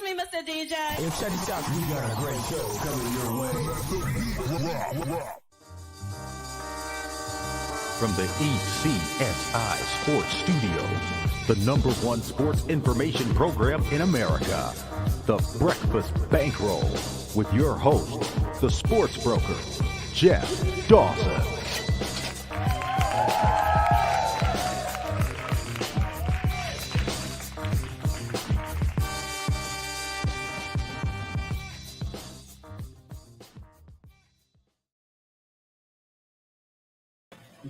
me, Mr. DJ. Hey, check this out. We got a great show coming your way. From the ECSI Sports Studios, the #1 sports information program in America, the Breakfast Bankroll, with your host, the sports broker, Jeff Dawson.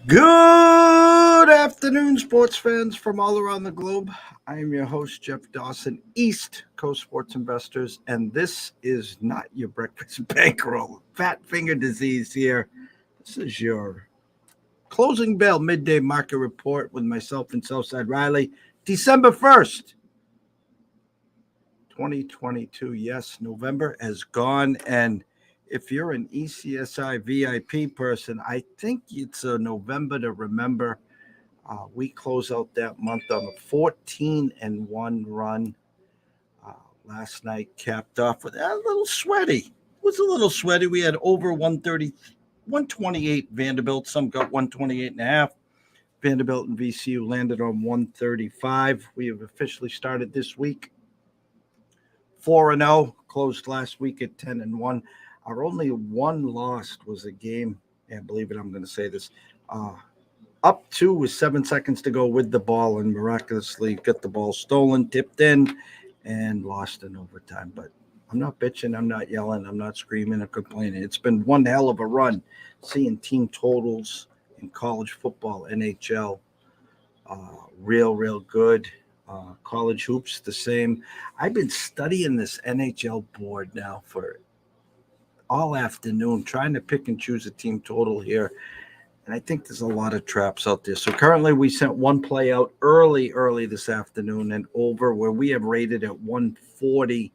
Good afternoon, sports fans from all around the globe. I am your host, Jeff Dawson, East Coast Sports Investors, and this is not your breakfast bankroll. Fat finger disease here. This is your closing bell midday market report with myself and Southside Riley. December 1st, 2022. Yes, November has gone, and if you're an ECSI VIP person, I think it's a November to remember. We close out that month on a 14-1 run. Last night capped off with a little sweaty. It was a little sweaty. We had over 130, 128 Vanderbilt. Some got 128.5. Vanderbilt and VCU landed on 135. We have officially started this week 4-0. Closed last week at 10-1. Our only one loss was a game, and believe it, I'm going to say this, up 2 with 7 seconds to go with the ball, and miraculously got the ball stolen, tipped in, and lost in overtime. But I'm not bitching, I'm not yelling, I'm not screaming or complaining. It's been one hell of a run, seeing team totals in college football, NHL, real good. College hoops, the same. I've been studying this NHL board now for all afternoon, trying to pick and choose a team total here. And I think there's a lot of traps out there. So currently we sent one play out early this afternoon and over where we have rated at 140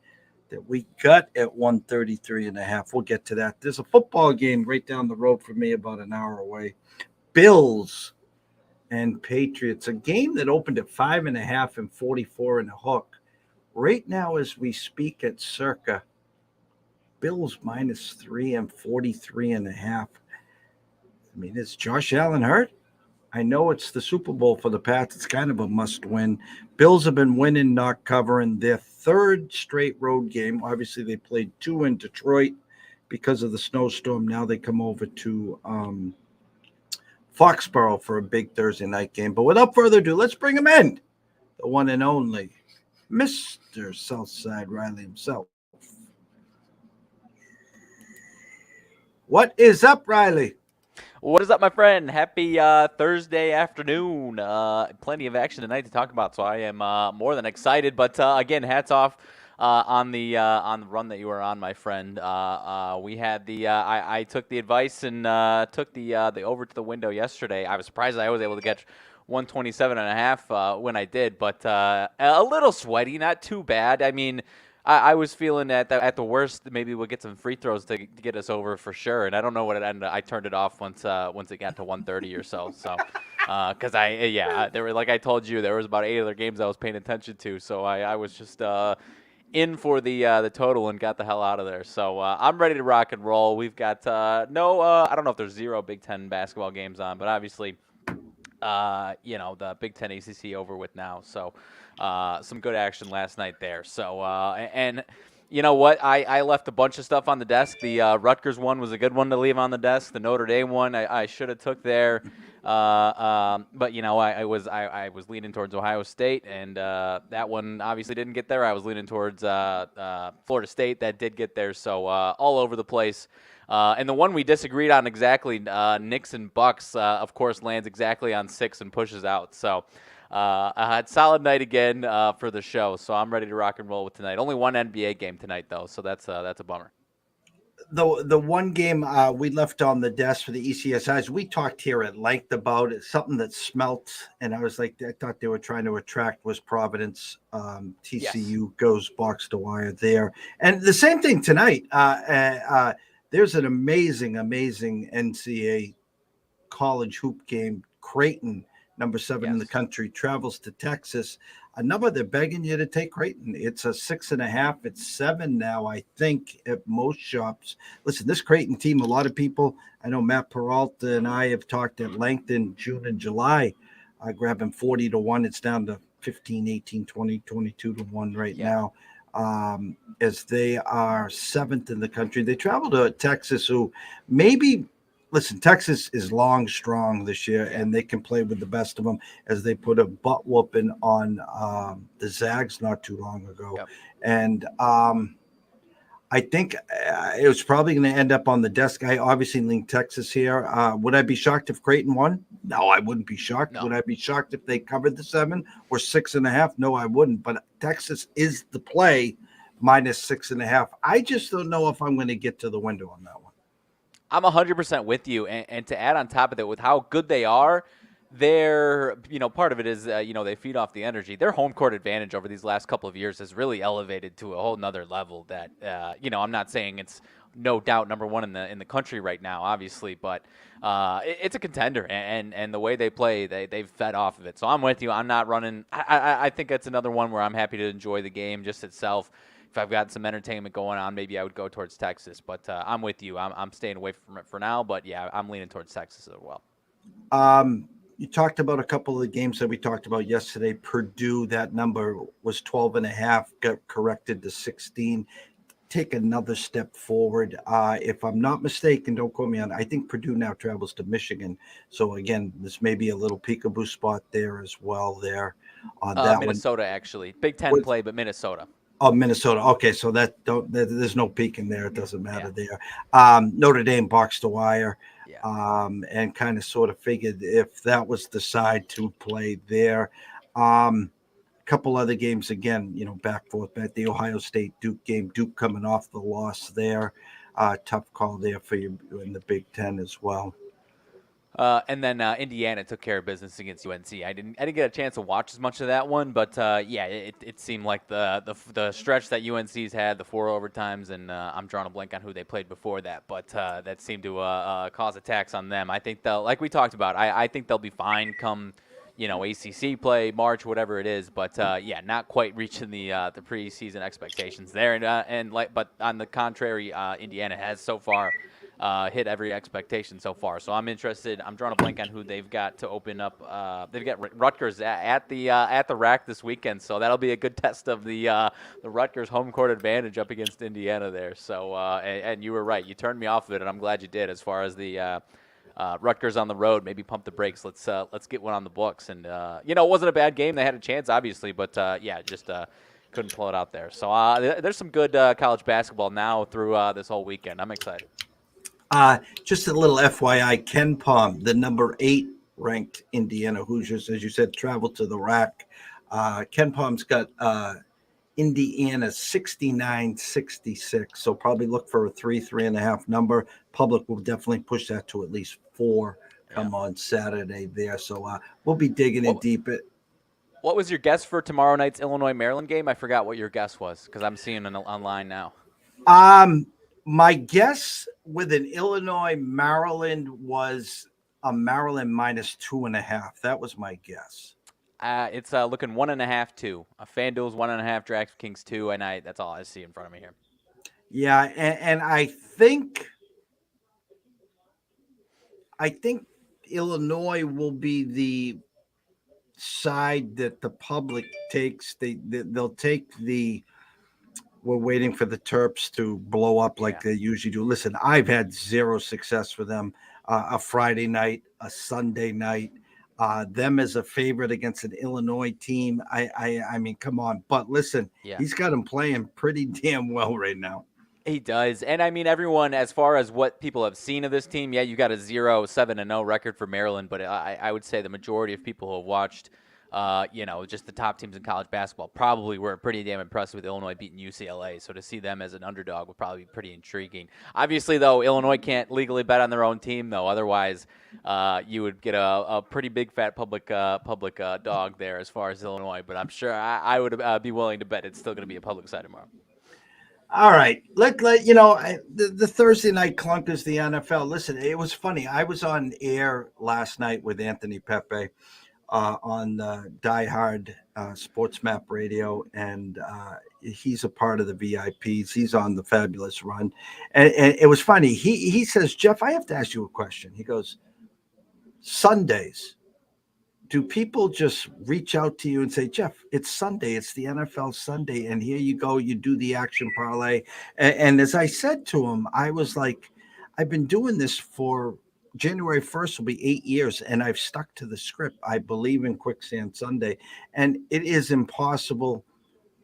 that we got at 133.5. We'll get to that. There's a football game right down the road from me about an hour away. Bills and Patriots, a game that opened at 5.5 and 44 and a hook. Right now as we speak at circa Bills -3 and 43.5. I mean, is Josh Allen hurt? I know it's the Super Bowl for the Pats. It's kind of a must win. Bills have been winning, not covering their third straight road game. Obviously, they played 2 in Detroit because of the snowstorm. Now they come over to Foxboro for a big Thursday night game. But without further ado, let's bring him in. The one and only Mr. Southside Riley himself. What is up, Riley? What is up, my friend? Happy Thursday afternoon. Plenty of action tonight to talk about, so I am more than excited. But again, hats off on the run that you were on, my friend. We had I took the advice and took the over to the window yesterday. I was surprised I was able to get 127.5 when I did, but a little sweaty, not too bad. I mean, I was feeling at the worst, maybe we'll get some free throws to get us over for sure. And I don't know what it ended. I turned it off once it got to 130 or so. So, because there were, like I told you, there was about 8 other games I was paying attention to. So I was just in for the total and got the hell out of there. So I'm ready to rock and roll. We've got I don't know if there's 0 Big Ten basketball games on, but obviously, the Big Ten ACC over with now. So. Some good action last night there. So, and you know what? I left a bunch of stuff on the desk. The Rutgers one was a good one to leave on the desk. The Notre Dame one I should have took there. But I was leaning towards Ohio State, and that one obviously didn't get there. I was leaning towards Florida State. That did get there. So all over the place. And the one we disagreed on exactly, Knicks and Bucks, of course, lands exactly on 6 and pushes out. So. I had solid night again for the show, so I'm ready to rock and roll with tonight. Only one NBA game tonight, though, so that's a bummer. The one game we left on the desk for the ECSIs, we talked here at length about it, something that smelt, and I was like, I thought they were trying to attract was Providence. TCU goes box to wire there. And the same thing tonight. There's an amazing NCAA college hoop game. Creighton, number 7 in the country, travels to Texas. a number they're begging you to take Creighton. It's a 6.5. It's 7 now, I think, at most shops. Listen, this Creighton team, a lot of people, I know Matt Peralta and I have talked at length in June and July, grabbing 40 to 1. It's down to 15, 18, 20, 22 to 1 right now. As they are 7th in the country. They travel to Texas, who maybe, listen, Texas is long, strong this year, and they can play with the best of them, as they put a butt whooping on the Zags not too long ago. Yep. And I think it was probably going to end up on the desk. I obviously lean Texas here. Would I be shocked if Creighton won? No, I wouldn't be shocked. No. Would I be shocked if they covered the 7 or 6.5? No, I wouldn't. But Texas is the play, minus 6.5. I just don't know if I'm going to get to the window on that one. I'm 100% with you. And to add on top of that, with how good they are, they're, part of it is, they feed off the energy. Their home court advantage over these last couple of years has really elevated to a whole nother level that, I'm not saying it's no doubt number one in the country right now, obviously, but it's a contender, and the way they play, they've fed off of it. So I'm with you. I'm not running. I think that's another one where I'm happy to enjoy the game just itself. If I've got some entertainment going on, maybe I would go towards Texas, but I'm with you. I'm staying away from it for now, but yeah, I'm leaning towards Texas as well. You talked about a couple of the games that we talked about yesterday. Purdue, that number was 12.5, got corrected to 16. Take another step forward. If I'm not mistaken, don't quote me on it, I think Purdue now travels to Michigan. So again, this may be a little peekaboo spot there as well there on that Minnesota, actually. Big Ten play, but Minnesota. Oh, Minnesota. Okay, so there's no peeking there. It doesn't matter there. Notre Dame box to wire. Yeah. And kind of sort of figured if that was the side to play there. Couple other games again, back forth, back the Ohio State Duke game. Duke coming off the loss there. Tough call there for you in the Big Ten as well. And then Indiana took care of business against UNC. I didn't get a chance to watch as much of that one, but it seemed like the stretch that UNC's had, the 4 overtimes, and I'm drawing a blank on who they played before that, but that seemed to cause attacks on them. I think like we talked about, I think they'll be fine come ACC play, March, whatever it is, but not quite reaching the preseason expectations there, but on the contrary, Indiana has so far hit every expectation so far. So I'm interested. I'm drawing a blank on who they've got to open up. They've got Rutgers at the rack this weekend, so that'll be a good test of the Rutgers home court advantage up against Indiana there. So and you were right. You turned me off of it, and I'm glad you did. As far as the Rutgers on the road, maybe pump the brakes. Let's get one on the books. And it wasn't a bad game. They had a chance, obviously, but just couldn't pull it out there. So there's some good college basketball now through this whole weekend. I'm excited. Just a little FYI, Ken Palm, the number 8 ranked Indiana Hoosiers, as you said, traveled to the rack. Ken Palm's got Indiana 69-66, so probably look for a 3.5 number. Public will definitely push that to at least 4 come on Saturday there. So we'll be digging in deep. What was your guess for tomorrow night's Illinois-Maryland game? I forgot what your guess was because I'm seeing it online now. My guess with an Illinois-Maryland was a Maryland minus 2.5. That was my guess. It's looking 1.5 2. FanDuel's 1.5, DraftKings 2, and that's all I see in front of me here. Yeah, and I think Illinois will be the side that the public takes. They'll take the. We're waiting for the Terps to blow up like they usually do. Listen, I've had zero success with them. A Friday night, a Sunday night, them as a favorite against an Illinois team. I mean, come on. But listen, he's got them playing pretty damn well right now. He does. And I mean, everyone, as far as what people have seen of this team, you got a 0-7-0 record for Maryland. But I would say the majority of people who have watched just the top teams in college basketball probably were pretty damn impressed with Illinois beating UCLA. So to see them as an underdog would probably be pretty intriguing. Obviously, though, Illinois can't legally bet on their own team, though. Otherwise, you would get a pretty big fat public dog there as far as Illinois. But I'm sure I would be willing to bet it's still going to be a public side tomorrow. All right. The Thursday night clunkers, the NFL. Listen, it was funny. I was on air last night with Anthony Pepe on Die Hard Sports Map Radio, and he's a part of the VIPs. He's on the Fabulous Run, and it was funny. He says, Jeff, I have to ask you a question. He goes, Sundays, do people just reach out to you and say, Jeff, it's Sunday, it's the NFL Sunday, and here you go, you do the action parlay? And as I said to him, I was like, I've been doing this for January 1st will be 8 years, and I've stuck to the script. I believe in Quicksand Sunday, and it is impossible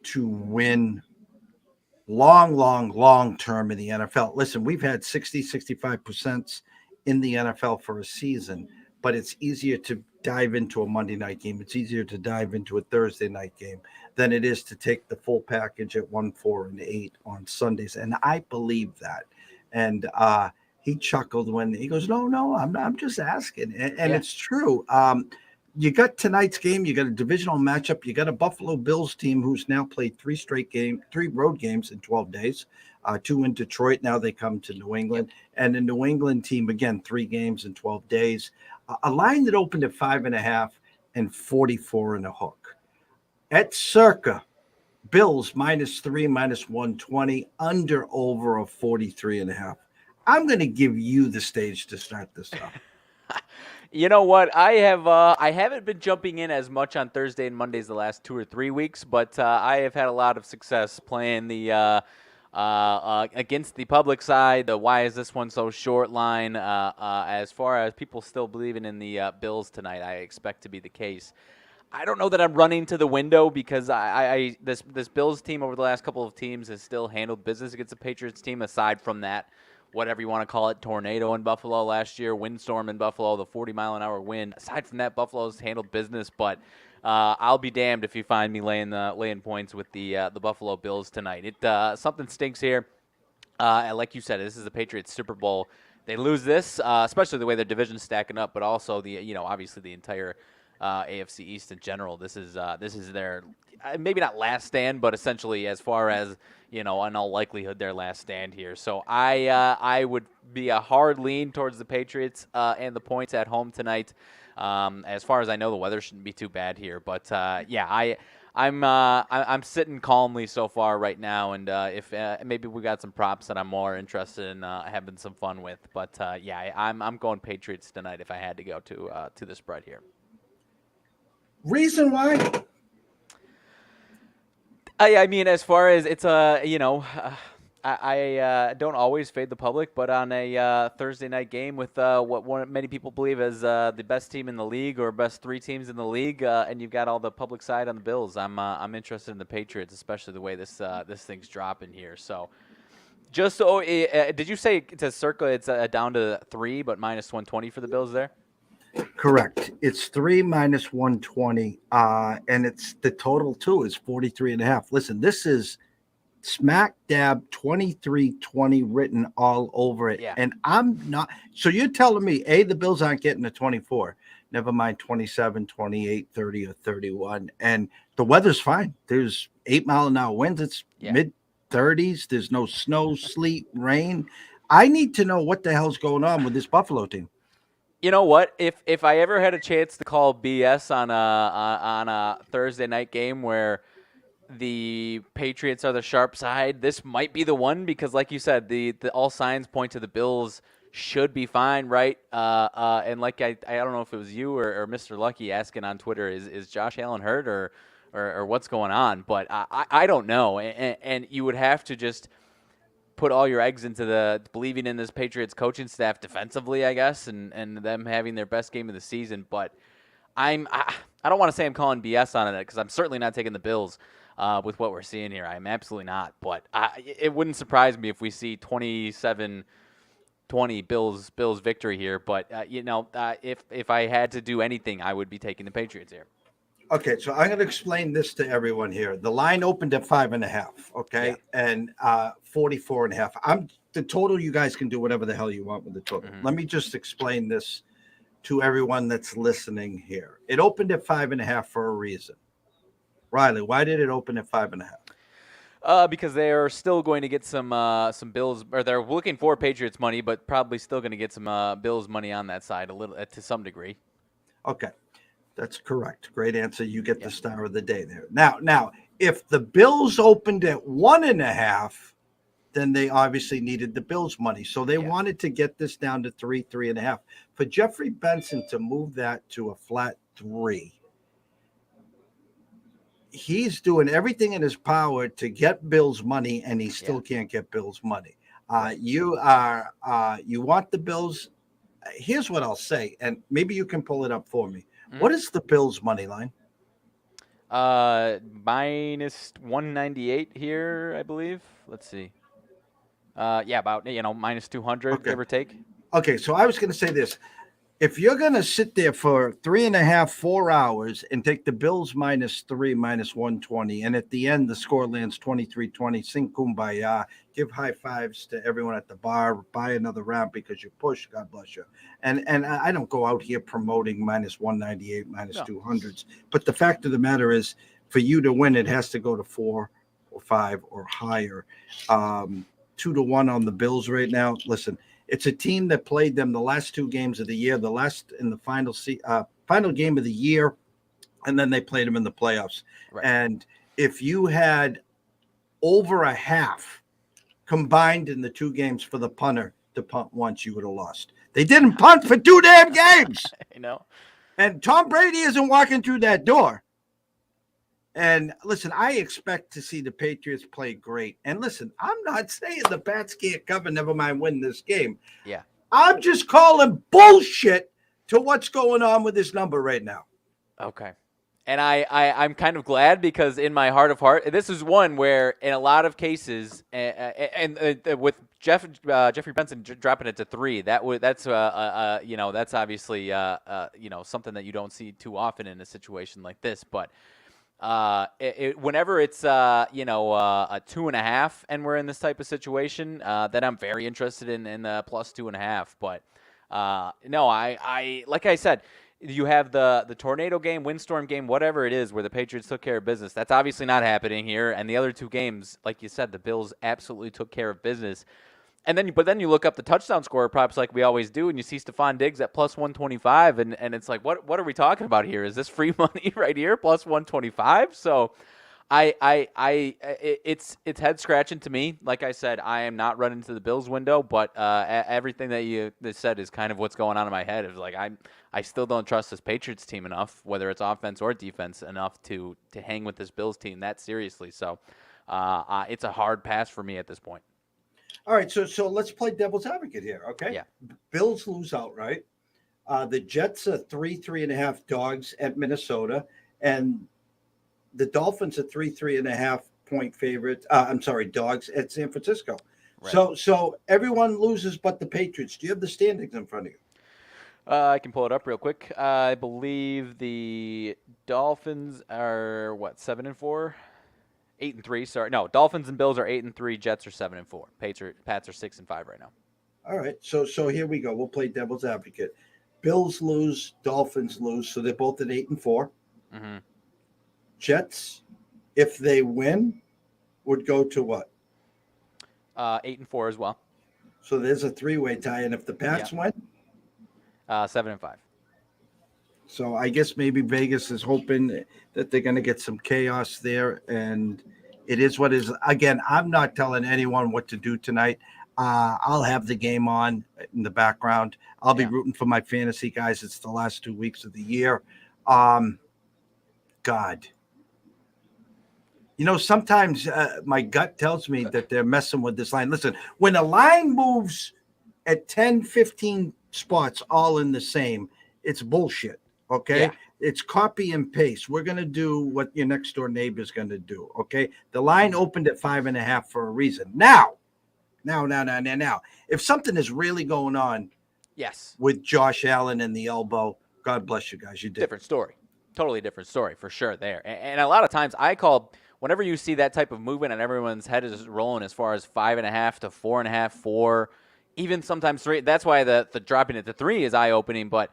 to win long term in the NFL. Listen, we've had 65% in the NFL for a season, but it's easier to dive into a Monday night game. It's easier to dive into a Thursday night game than it is to take the full package at 1, 4, and 8 on Sundays. And I believe that. And he chuckled when he goes, no, I'm just asking. And it's true. You got tonight's game. You got a divisional matchup. You got a Buffalo Bills team who's now played 3 road games in 12 days, 2 in Detroit. Now they come to New England. And the New England team, again, 3 games in 12 days. A line that opened at 5.5 and 44 and a hook. At circa, Bills -3, -120, under over of 43.5. I'm going to give you the stage to start this up. You know what? I haven't been jumping in as much on Thursday and Mondays the last 2 or 3 weeks, but I have had a lot of success playing the against the public side. The why is this one so short line? As far as people still believing in the Bills tonight, I expect to be the case. I don't know that I'm running to the window because this Bills team over the last couple of teams has still handled business against the Patriots team. Aside from that, whatever you want to call it, tornado in Buffalo last year, windstorm in Buffalo, the 40-mile-an-hour wind. Aside from that, Buffalo's handled business, but I'll be damned if you find me laying points with the Buffalo Bills tonight. Something stinks here. Like you said, this is the Patriots Super Bowl. They lose this, especially the way their division's stacking up, but also obviously the entire AFC East in general. This is their maybe not last stand, but essentially as far as in all likelihood their last stand here. So I would be a hard lean towards the Patriots and the points at home tonight. As far as I know, the weather shouldn't be too bad here, but I'm sitting calmly so far right now, and if maybe we got some props that I'm more interested in having some fun with, but I'm going Patriots tonight if I had to go to the spread here. Reason why? I mean, as far as it's I don't always fade the public, but on a Thursday night game with what many people believe is the best team in the league or best 3 teams in the league, and you've got all the public side on the Bills, I'm interested in the Patriots, especially the way this thing's dropping here. So, just so, did you say to circa it's down to 3, but -120 for the Bills there? Correct. It's 3 -120, and it's the total too is 43.5. Listen, this is smack dab 23-20 written all over it. Yeah. And I'm not. So you're telling me, the Bills aren't getting a 24. Never mind 27, 28, 30, or 31. And the weather's fine. There's 8-mile-an-hour winds. It's mid-30s. There's no snow, sleet, rain. I need to know what the hell's going on with this Buffalo team. You know what? If I ever had a chance to call BS on a Thursday night game where the Patriots are the sharp side, this might be the one because, like you said, the all signs point to the Bills should be fine, right? And like I don't know if it was you or Mr. Lucky asking on Twitter, is Josh Allen hurt or what's going on? But I don't know, and you would have to just put all your eggs into the believing in this Patriots coaching staff defensively, I guess, and them having their best game of the season. But I don't want to say I'm calling BS on it because I'm certainly not taking the Bills with what we're seeing here. I'm absolutely not. But it wouldn't surprise me if we see 27-20 Bills victory here. But if I had to do anything, I would be taking the Patriots here. Okay, so I'm going to explain this to everyone here. The line opened at 5.5, okay, and 44.5. The total. You guys can do whatever the hell you want with the total. Mm-hmm. Let me just explain this to everyone that's listening here. It opened at 5.5 for a reason. Riley, why did it open at 5.5? Because they are still going to get some Bills, or they're looking for Patriots money, but probably still going to get some Bills money on that side a little to some degree. Okay. That's correct. Great answer. You get the star of the day there. Now, if the Bills opened at 1.5, then they obviously needed the Bills money. So they wanted to get this down to 3.5. For Jeffrey Benson to move that to a flat 3, he's doing everything in his power to get Bills money, and he still can't get Bills money. You want the Bills. Here's what I'll say, and maybe you can pull it up for me. What is the Bills money line? Minus 198 here, I believe. Let's see. About minus 200, give or take. Okay, so I was going to say this. If you're going to sit there for 3.5, 4 hours and take the Bills -3, minus 120, and at the end the score lands 23-20, sing kumbaya, give high fives to everyone at the bar, buy another round because you push, God bless you. And I don't go out here promoting minus 198, minus 200s. But the fact of the matter is, for you to win, it has to go to 4 or 5 or higher. 2-1 on the Bills right now. Listen, it's a team that played them the last 2 games of the year, the last in the final game of the year, and then they played them in the playoffs. Right. And if you had over a half combined in the 2 games for the punter to punt once, you would have lost. They didn't punt for 2 damn games. I know. And Tom Brady isn't walking through that door. And listen, I expect to see the Patriots play great. And listen, I'm not saying the Pats can't cover, never mind win this game. Yeah. I'm just calling bullshit to what's going on with this number right now. Okay. And I'm kind of glad, because in my heart of heart, this is one where in a lot of cases, and with Jeffrey Benson dropping it to 3, that's obviously something that you don't see too often in a situation like this. But whenever it's a 2.5 and we're in this type of situation, then I'm very interested in the plus 2.5. But no, I like I said, you have the tornado game, windstorm game, whatever it is, where the Patriots took care of business. That's obviously not happening here. And the other 2 games, like you said, the Bills absolutely took care of business. And then you look up the touchdown scorer props like we always do, and you see Stephon Diggs at plus 125, and it's like, what are we talking about here? Is this free money right here, plus 125? So it's head scratching to me. Like I said, I am not running to the Bills window, but everything that you said is kind of what's going on in my head. It's like I still don't trust this Patriots team enough, whether it's offense or defense, enough to hang with this Bills team that seriously. So it's a hard pass for me at this point. All right, so let's play devil's advocate here, okay? Yeah. Bills lose outright. The Jets are 3.5 dogs at Minnesota, and the Dolphins are 3.5 point favorites. Dogs at San Francisco. Right. So everyone loses but the Patriots. Do you have the standings in front of you? I can pull it up real quick. I believe the Dolphins are 7-4. 8-3. Sorry, no. Dolphins and Bills are 8-3. Jets are 7-4. Pats are 6-5 right now. All right. So here we go. We'll play devil's advocate. Bills lose. Dolphins lose. So they're both at 8-4. Mm-hmm. Jets, if they win, would go to what? 8-4 as well. So there's a 3-way tie, and if the Pats win, 7-5. So I guess maybe Vegas is hoping that they're going to get some chaos there, and it is what is. Again, I'm not telling anyone what to do tonight. I'll have the game on in the background. I'll be rooting for my fantasy guys. It's the last 2 weeks of the year. God. Sometimes my gut tells me that they're messing with this line. Listen, when a line moves at 10, 15 spots all in the same, it's bullshit. Okay. Yeah. It's copy and paste. We're going to do what your next door neighbor is going to do. Okay. The line opened at 5.5 for a reason. Now, if something is really going on with Josh Allen and the elbow, God bless you guys. You did. Different story. Totally different story for sure there. And a lot of times I call, whenever you see that type of movement and everyone's head is rolling as far as 5.5 to 4.5, 4, even sometimes 3. That's why the dropping it to 3 is eye opening. But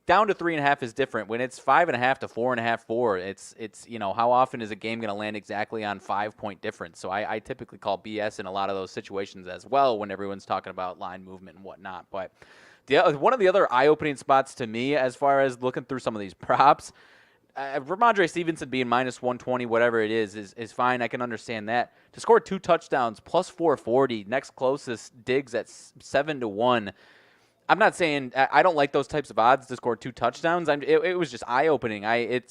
down to 3.5 is different. When it's 5.5 to 4.5, 4, it's how often is a game going to land exactly on 5-point difference? So I typically call BS in a lot of those situations as well when everyone's talking about line movement and whatnot. But one of the other eye-opening spots to me, as far as looking through some of these props, Ramondre Stevenson being minus 120, whatever it is fine. I can understand that. To score 2 touchdowns, plus 440. Next closest, Diggs at 7-1. I'm not saying I don't like those types of odds to score 2 touchdowns. It was just eye-opening.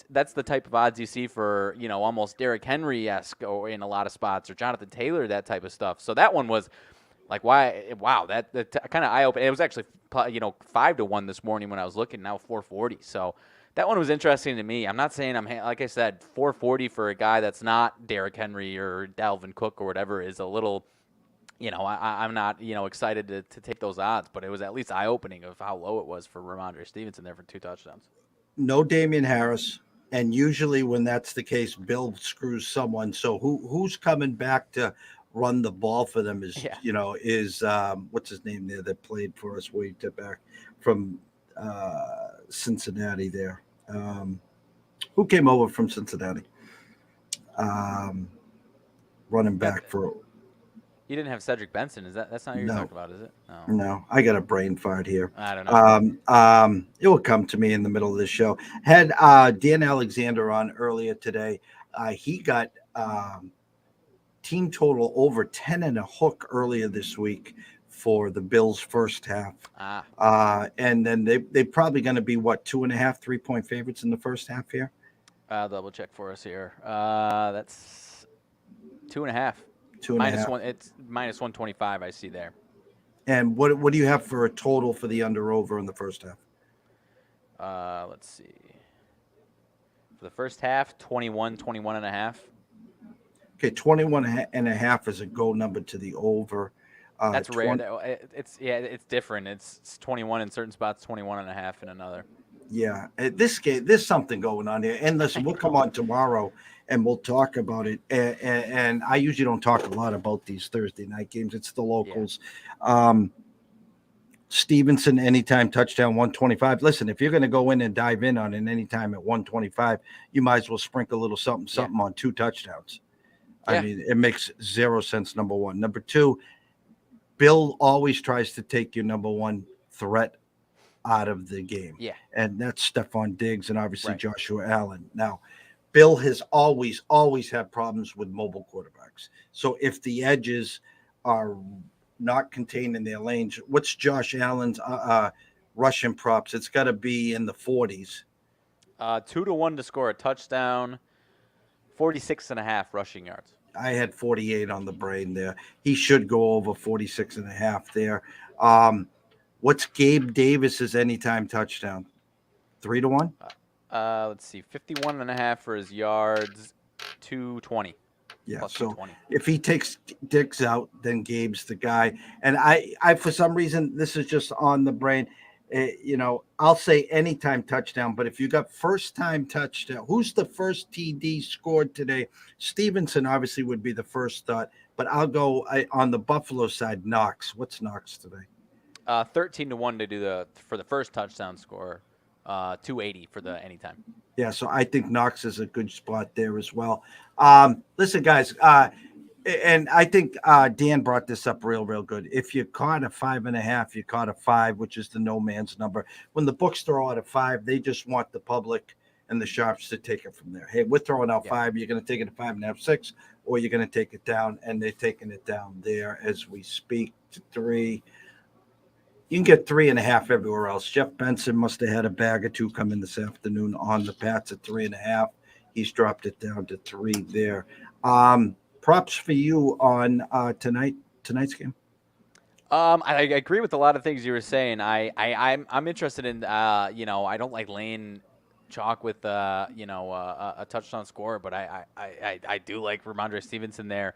That's the type of odds you see for almost Derrick Henry-esque or in a lot of spots, or Jonathan Taylor, that type of stuff. So that one was like, wow, that kind of eye-opening. It was actually 5-1 this morning when I was looking. Now 440. So that one was interesting to me. I'm not saying like I said, 440 for a guy that's not Derrick Henry or Dalvin Cook or whatever is a little. I'm not, excited to take those odds, but it was at least eye-opening of how low it was for Ramondre Stevenson there for 2 touchdowns. No Damian Harris, and usually when that's the case, Bill screws someone. So who's coming back to run the ball for them is what's his name there that played for us way back from Cincinnati there. Who came over from Cincinnati? Running back for. You didn't have Cedric Benson. That's not who you're talking about, is it? No, I got a brain fart here. I don't know. It will come to me in the middle of the show. Had Dan Alexander on earlier today. He got team total over 10 and a hook earlier this week for the Bills' first half. And then they're probably going to be 2.5, 3-point favorites in the first half here. I'll double check for us here. That's 2.5. It's minus 125. I see there. And what do you have for a total for the under/over in the first half? Let's see. For the first half, 21 and a half. Okay, 21 and a half is a go number to the over. That's rare. It's different. It's 21 in certain spots, 21 and a half in another. Yeah, this game, there's something going on here. And listen, we'll come on tomorrow and we'll talk about it. And I usually don't talk a lot about these Thursday night games. It's the locals. Yeah. Stevenson, anytime touchdown, 125. Listen, if you're going to go in and dive in on an anytime at 125, you might as well sprinkle a little something on 2 touchdowns. Yeah. I mean, it makes 0 sense, number one. Number two, Bill always tries to take your number one threat out of the game. Yeah. And that's Stephon Diggs and obviously Joshua Allen. Now, Bill has always had problems with mobile quarterbacks. So if the edges are not contained in their lanes, what's Josh Allen's rushing props? It's got to be in the 40s. 2-1 to score a touchdown, 46.5 rushing yards. I had 48 on the brain there. He should go over 46.5 there. What's Gabe Davis's anytime touchdown? 3-1? Let's see. 51.5 for his yards, 220. Yeah, so if he takes Diggs out, then Gabe's the guy. And I for some reason, this is just on the brain. I'll say anytime touchdown, but if you got first time touchdown, who's the first TD scored today? Stevenson obviously would be the first thought, but I'll go on the Buffalo side. Knox, what's Knox today? 13-1 to do for the first touchdown score, 280 for the anytime. Yeah, so I think Knox is a good spot there as well. Listen, guys, and I think Dan brought this up real good. If you caught a 5.5, you caught a 5, which is the no man's number. When the books throw out a 5, they just want the public and the sharps to take it from there. Hey, we're throwing out 5. You're going to take it to 5.5, 6, or you're going to take it down, and they're taking it down there as we speak to 3. You can get 3.5 everywhere else. Jeff Benson must have had a bag or 2 come in this afternoon on the Pats at 3.5. He's dropped it down to 3 there. Props for you on tonight's game. I agree with a lot of things you were saying. I'm interested in I don't like laying chalk with a touchdown score, but I do like Ramondre Stevenson there.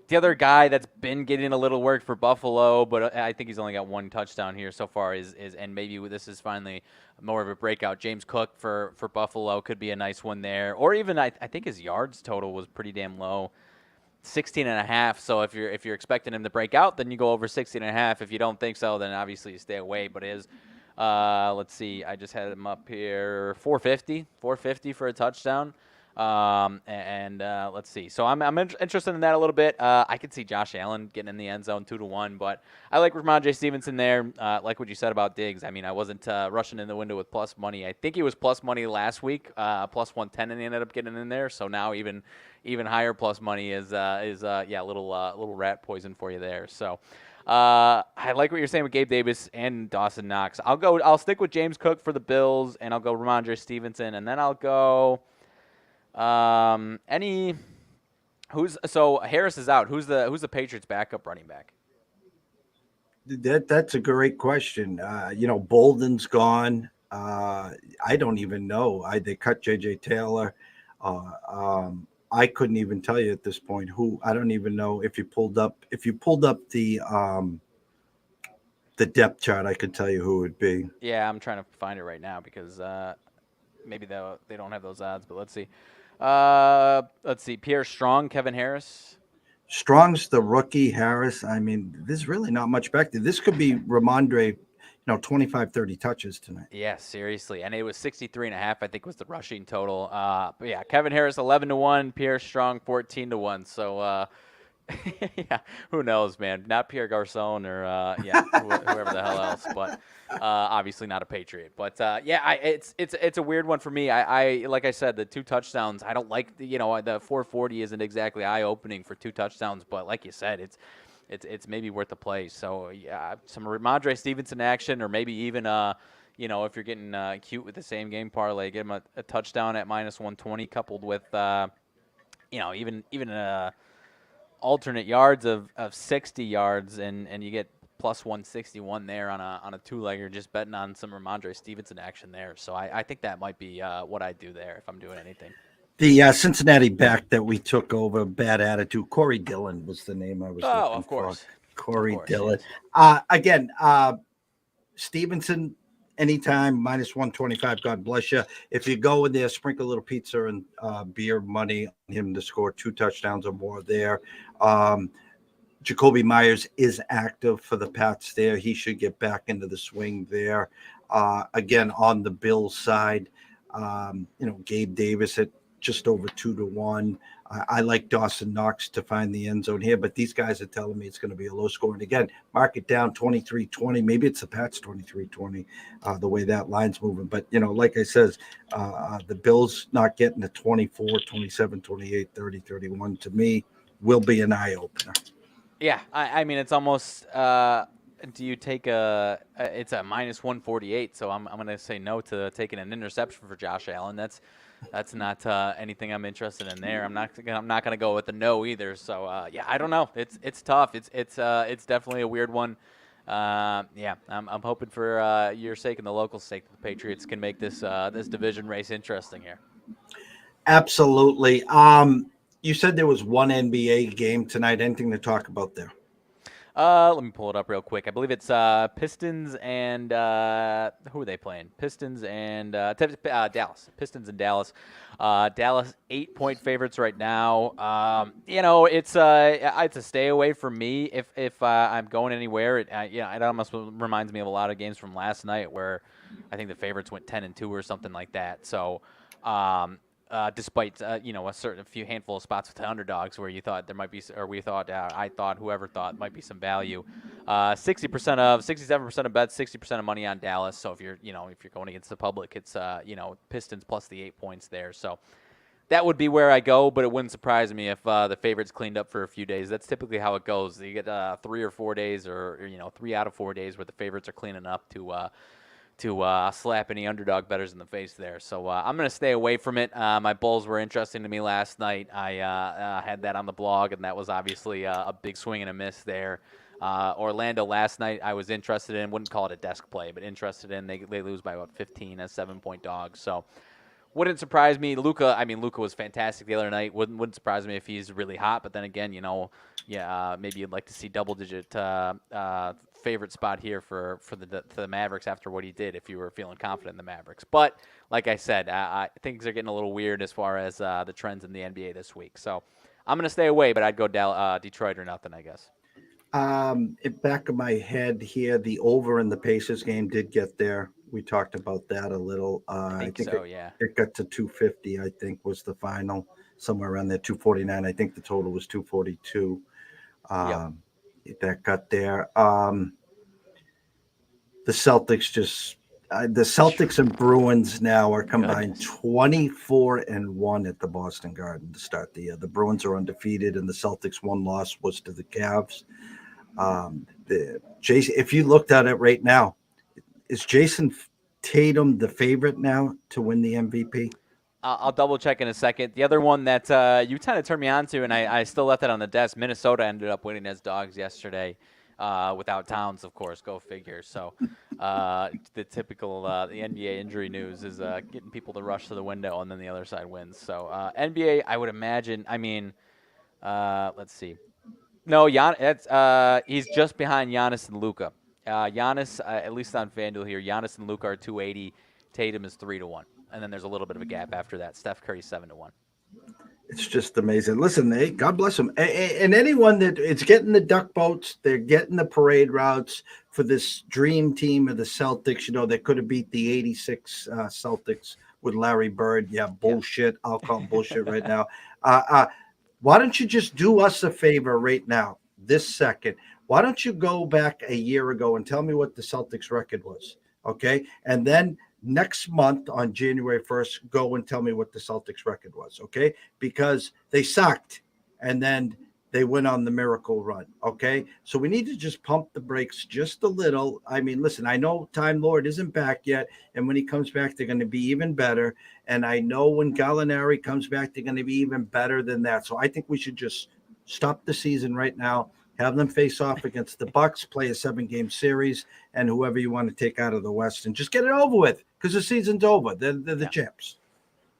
The other guy that's been getting a little work for Buffalo, but I think he's only got 1 touchdown here so far, is and maybe this is finally more of a breakout. James Cook for Buffalo could be a nice one there. Or even I think his yards total was pretty damn low, 16.5. So if you're expecting him to break out, then you go over 16.5. If you don't think so, then obviously you stay away. But it is Let's see. I just had him up here, 450 for a touchdown. Let's see. So I'm interested in that a little bit. I could see Josh Allen getting in the end zone 2-1, but I like Ramondre Stevenson there. Like what you said about Diggs. I mean, I wasn't rushing in the window with plus money. I think he was plus money last week, plus 110, and he ended up getting in there. So now even higher plus money is a little rat poison for you there. So. I like what you're saying with Gabe Davis and Dawson Knox. I'll stick with James Cook for the Bills, and I'll go Ramondre Stevenson, and then I'll go Harris is out. Who's the Patriots backup running back? That's a great question. Bolden's gone. I don't even know. They cut J.J. Taylor. I couldn't even tell you at this point who. I don't even know if you pulled up the depth chart. I could tell you who it would be. Yeah, I'm trying to find it right now because maybe they don't have those odds. But let's see. Pierre Strong, Kevin Harris. Strong's the rookie. Harris. I mean, there's really not much back there. This could be Ramondre. 25, 30 touches tonight. Yeah, seriously. And it was 63.5, I think, was the rushing total. But yeah, Kevin Harris 11-1, Pierre Strong 14-1. So, yeah, who knows, man? Not Pierre Garcon or whoever the hell else, but obviously not a Patriot. But it's a weird one for me. I like I said, the 2 touchdowns. I don't like the 440 isn't exactly eye opening for 2 touchdowns, but like you said, it's maybe worth the play. So yeah, some Ramondre Stevenson action, or maybe even if you're getting cute with the same game parlay, give him a touchdown at minus 120, coupled with even alternate yards of 60 yards, and you get plus 161 there on a 2-legger, just betting on some Ramondre Stevenson action there. So I think that might be what I do there if I'm doing anything. The Cincinnati back that we took over, bad attitude. Corey Dillon was the name I was looking for. Of course. Corey Dillon. Yes. Again, Stevenson, anytime, minus 125, God bless you. If you go in there, sprinkle a little pizza and beer money on him to score 2 touchdowns or more there. Jacoby Myers is active for the Pats there. He should get back into the swing there. Again, on the Bills side, Gabe Davis at just over 2-1. I like Dawson Knox to find the end zone here, but these guys are telling me it's going to be a low score. And again, mark it down 23-20. Maybe it's the Pats 23-20, the way that line's moving. But, like I says, the Bills not getting a 24, 27, 28, 30, 31 to me will be an eye-opener. Yeah, I mean, it's almost do you take it's a minus 148, so I'm going to say no to taking an interception for Josh Allen. That's not anything I'm interested in there. I'm not going to go with the no either. So I don't know. It's tough. It's definitely a weird one. I'm hoping for your sake and the local sake that the Patriots can make this division race interesting here. Absolutely. You said there was one NBA game tonight. Anything to talk about there? Let me pull it up real quick. I believe it's Pistons and who are they playing? Pistons and Dallas. Pistons and Dallas. Dallas 8-point favorites right now. It's a stay away for me if I'm going anywhere. It almost reminds me of a lot of games from last night where I think the favorites went 10-2 or something like that. So. Despite a few handful of spots with the underdogs where you thought there might be, or we thought, whoever thought might be some value. 67% of bets, 60% of money on Dallas. So if you're going against the public, it's Pistons plus the 8 points there. So that would be where I go, but it wouldn't surprise me if the favorites cleaned up for a few days. That's typically how it goes. You get 3 or 4 days, or 3 out of 4 days where the favorites are cleaning up to slap any underdog bettors in the face there. So I'm going to stay away from it. My Bulls were interesting to me last night. I had that on the blog, and that was obviously a big swing and a miss there. Orlando last night I was interested in. Wouldn't call it a desk play, but interested in. They lose by about 15 as 7-point dogs. So wouldn't surprise me. Luka was fantastic the other night. Wouldn't surprise me if he's really hot. But then again, maybe you'd like to see double-digit favorite spot here for the Mavericks after what he did if you were feeling confident in the Mavericks. But like I said, things are getting a little weird as far as the trends in the NBA this week. So I'm going to stay away, but I'd go Detroit or nothing, I guess. Back of my head here, the over in the Pacers game did get there. We talked about that a little. I I think think so. Yeah. it got to 250. I think was the final, somewhere around there, 249. I think the total was 242. Yep. Um, that got there. The Celtics just the Celtics and Bruins now are combined Goodness. 24-1 at the Boston Garden to start the year. The Bruins are undefeated, and the Celtics' one loss was to the Cavs. Jason, if you looked at it right now, is Jason Tatum the favorite now to win the MVP? I'll double check in a second. The other one that you kind of turned me on to, and I still left it on the desk. Minnesota ended up winning as dogs yesterday, without Towns, of course. Go figure. So the typical the NBA injury news is getting people to rush to the window, and then the other side wins. So NBA, I would imagine. I mean, let's see. No, he's just behind Giannis and Luka. Giannis, at least on FanDuel here, Giannis and Luka are 280. Tatum is 3-1, and then there's a little bit of a gap after that. Steph Curry 7-1. It's just amazing. Listen, hey, God bless them. And anyone that it's getting the duck boats, they're getting the parade routes for this dream team of the Celtics. You know, they could have beat the 86 Celtics with Larry Bird. Yeah, bullshit. I'll call bullshit right now. Why don't you just do us a favor right now, this second? Why don't you go back a year ago and tell me what the Celtics record was? Okay. And then next month on January 1st, go and tell me what the Celtics record was. Okay. Because they sucked and then they went on the miracle run. Okay. So we need to just pump the brakes just a little. I mean, listen, I know Time Lord isn't back yet. And when he comes back, they're going to be even better. And I know when Gallinari comes back, they're going to be even better than that. So I think we should just stop the season right now, have them face off against the Bucks, play a 7-game series, and whoever you want to take out of the West, and just get it over with because the season's over. They're the champs.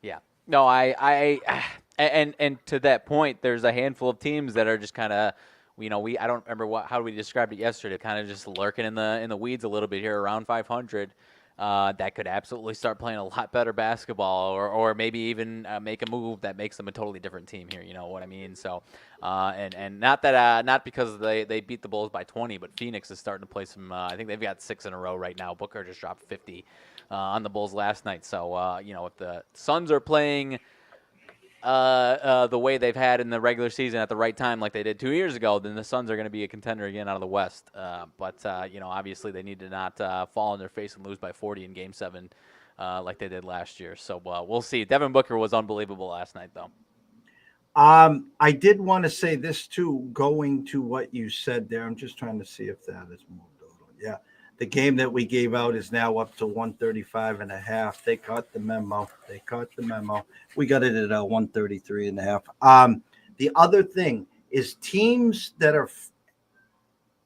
Yeah. No, and to that point, there's a handful of teams that are just kind of, I don't remember how we described it yesterday, kind of just lurking in the weeds a little bit here around 500. That could absolutely start playing a lot better basketball, or maybe even make a move that makes them a totally different team here. You know what I mean? So, and not that not because they beat the Bulls by 20, but Phoenix is starting to play some. I think they've got 6 in a row right now. Booker just dropped 50 on the Bulls last night. So, if the Suns are playing the way they've had in the regular season at the right time, like they did 2 years ago, then the Suns are going to be a contender again out of the West. But obviously they need to not fall on their face and lose by 40 in Game 7 like they did last year. So we'll see. Devin Booker was unbelievable last night, though. I did want to say this, too, going to what you said there. I'm just trying to see if that is moved a little. Yeah. The game that we gave out is now up to 135.5. They caught the memo. We got it at 133.5. The other thing is teams that are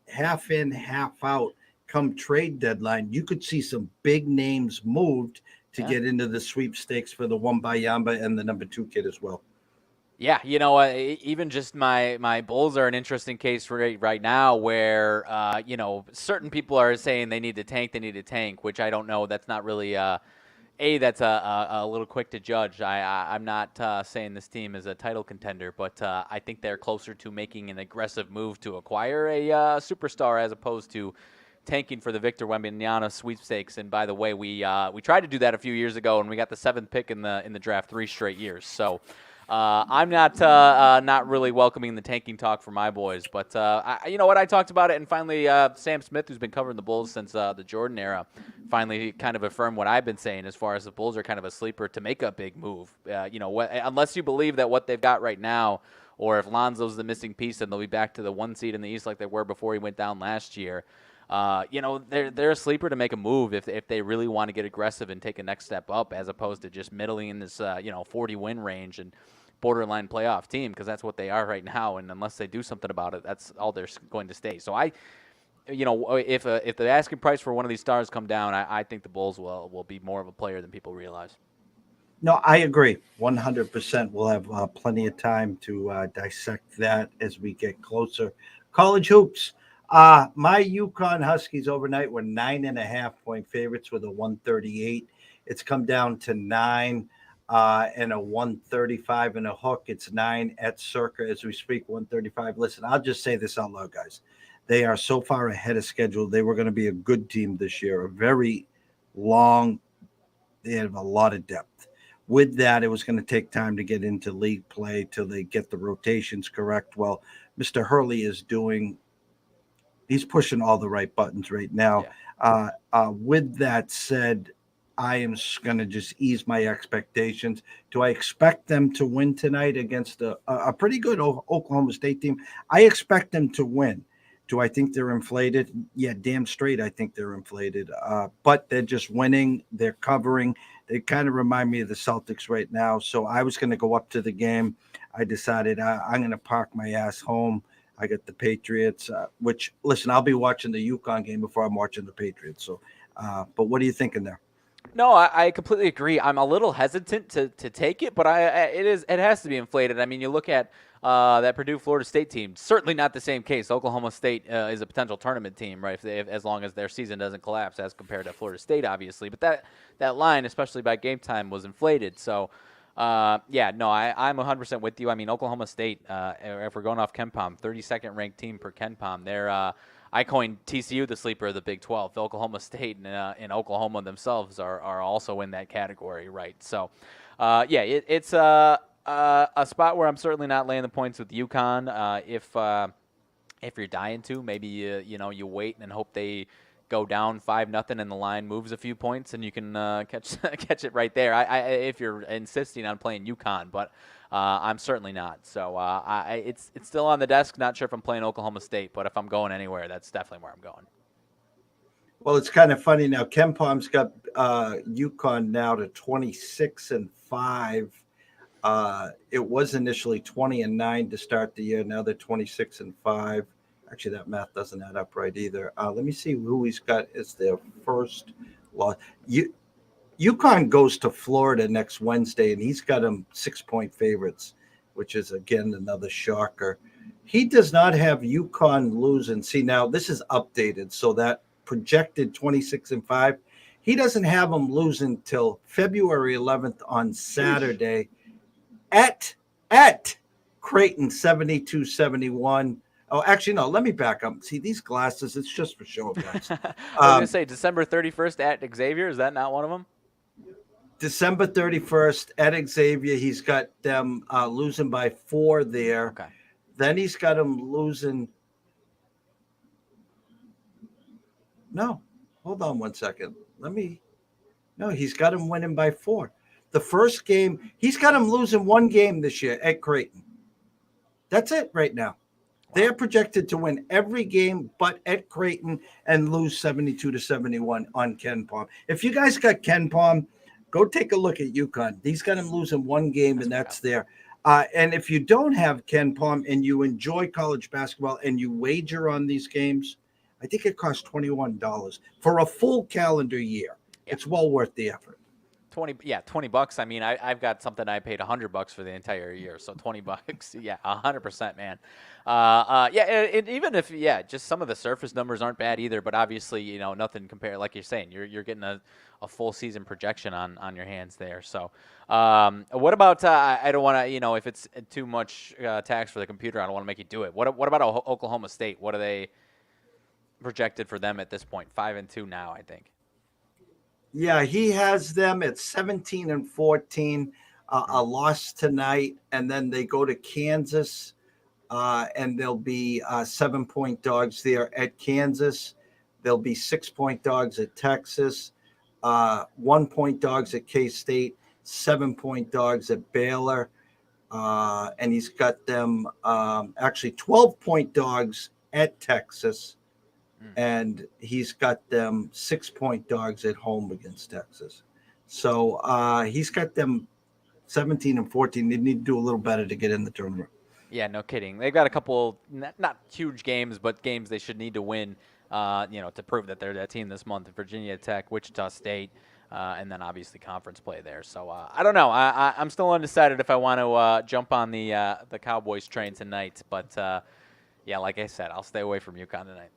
half in, half out come trade deadline. You could see some big names moved to get into the sweepstakes for the one by Yamba and the number 2 kid as well. Yeah, even just my Bulls are an interesting case right now where, certain people are saying they need to tank, which I don't know. That's not really, that's a little quick to judge. I'm not saying this team is a title contender, but I think they're closer to making an aggressive move to acquire a superstar as opposed to tanking for the Victor Wembanyama sweepstakes. And by the way, we tried to do that a few years ago, and we got the 7th pick in the draft 3 straight years. So. I'm not really welcoming the tanking talk for my boys, but you know what? I talked about it, and finally Sam Smith, who's been covering the Bulls since the Jordan era, finally kind of affirmed what I've been saying as far as the Bulls are kind of a sleeper to make a big move. Unless you believe that what they've got right now, or if Lonzo's the missing piece, and they'll be back to the 1 seed in the East like they were before he went down last year. They're a sleeper to make a move if they really want to get aggressive and take a next step up, as opposed to just middling in this 40 win range and borderline playoff team, because that's what they are right now. And unless they do something about it, that's all they're going to stay. So if the asking price for one of these stars come down, I think the Bulls will be more of a player than people realize. No, I agree 100%. We'll have plenty of time to dissect that as we get closer. College hoops. My UConn Huskies overnight were 9.5-point favorites with a 138. It's come down to 9 and a 135 and a hook. It's 9 at Circa as we speak, 135. Listen, I'll just say this out loud, guys. They are so far ahead of schedule. They were going to be a good team this year, a very long. They have a lot of depth. With that, it was going to take time to get into league play till they get the rotations correct. Well, Mr. Hurley is he's pushing all the right buttons right now. Yeah. With that said, I am going to just ease my expectations. Do I expect them to win tonight against a pretty good Oklahoma State team? I expect them to win. Do I think they're inflated? Yeah, damn straight I think they're inflated. But they're just winning. They're covering. They kind of remind me of the Celtics right now. So I was going to go up to the game. I decided I'm going to park my ass home. I got the Patriots, which, listen, I'll be watching the UConn game before I'm watching the Patriots. So, but what are you thinking there? No, I completely agree. I'm a little hesitant to take it, but it has to be inflated. I mean, you look at that Purdue Florida State team. Certainly not the same case. Oklahoma State is a potential tournament team, right? As long as their season doesn't collapse, as compared to Florida State, obviously. But that line, especially by game time, was inflated. So, I'm 100% with you. I mean, Oklahoma State, if we're going off KenPom, 32nd ranked team per KenPom. They're I coined TCU the sleeper of the Big 12. Oklahoma State and Oklahoma themselves are also in that category, right? So, it's a spot where I'm certainly not laying the points with UConn. If you're dying to, maybe you wait and hope they go down 5-0 and the line moves a few points and you can catch it right there. If you're insisting on playing UConn, but I'm certainly not. So it's still on the desk. Not sure if I'm playing Oklahoma State, but if I'm going anywhere, that's definitely where I'm going. Well, it's kind of funny now. KenPom's got UConn now to 26-5. It was initially 20-9 to start the year. Now they're 26-5. Actually, that math doesn't add up right either. Let me see who he's got as their first loss. UConn goes to Florida next Wednesday, and he's got them 6-point favorites, which is, again, another shocker. He does not have UConn losing. See, now this is updated, so that projected 26-5, he doesn't have them losing till February 11th on Saturday at Creighton, 72-71. Oh, actually, no, let me back up. See, these glasses, it's just for show, guys. I was going to say December 31st at Xavier. Is that not one of them? December 31st at Xavier. He's got them losing by 4 there. Okay. Then he's got them losing. No, hold on one second. No, he's got them winning by 4. The first game, he's got them losing 1 game this year at Creighton. That's it right now. They're projected to win every game but at Creighton and lose 72-71 on KenPom. If you guys got KenPom, go take a look at UConn. He's got them losing 1 game, and that's there. And if you don't have KenPom and you enjoy college basketball and you wager on these games, I think it costs $21 for a full calendar year. Yeah. It's well worth the effort. $20. I mean, I've got something I paid $100 for the entire year, so $20. Yeah, 100%, man. Even if just some of the surface numbers aren't bad either, but obviously nothing compared. Like you're saying, you're getting a full season projection on your hands there. So, what about? I don't want to if it's too much tax for the computer, I don't want to make you do it. What about Oklahoma State? What are they projected for them at this point? 5-2 now, I think. Yeah, he has them at 17-14, a loss tonight, and then they go to Kansas, and they'll be 7-point dogs there at Kansas. They'll be 6-point dogs at Texas, 1-point dogs at K-State, 7-point dogs at Baylor, and he's got them actually 12-point dogs at Texas. And he's got them 6-point dogs at home against Texas. So he's got them 17-14. They need to do a little better to get in the tournament. Yeah, no kidding. They've got a couple, not huge games, but games they should need to win, to prove that they're that team this month. Virginia Tech, Wichita State, and then obviously conference play there. So I don't know. I'm still undecided if I want to jump on the Cowboys train tonight. But, like I said, I'll stay away from UConn tonight.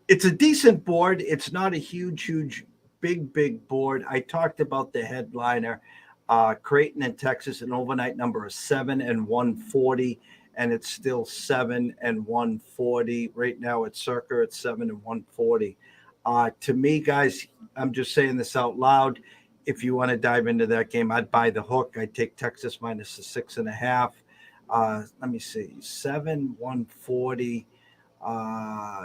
It's a decent board. It's not a huge, big board. I talked about the headliner, Creighton in Texas, an overnight number of 7 and 140. and it's still 7-140 right now at Circa. It's 7-140. To me, guys, I'm just saying this out loud. If you want to dive into that game, I'd buy the hook. I'd take Texas minus the 6.5. Let me see, 7-140,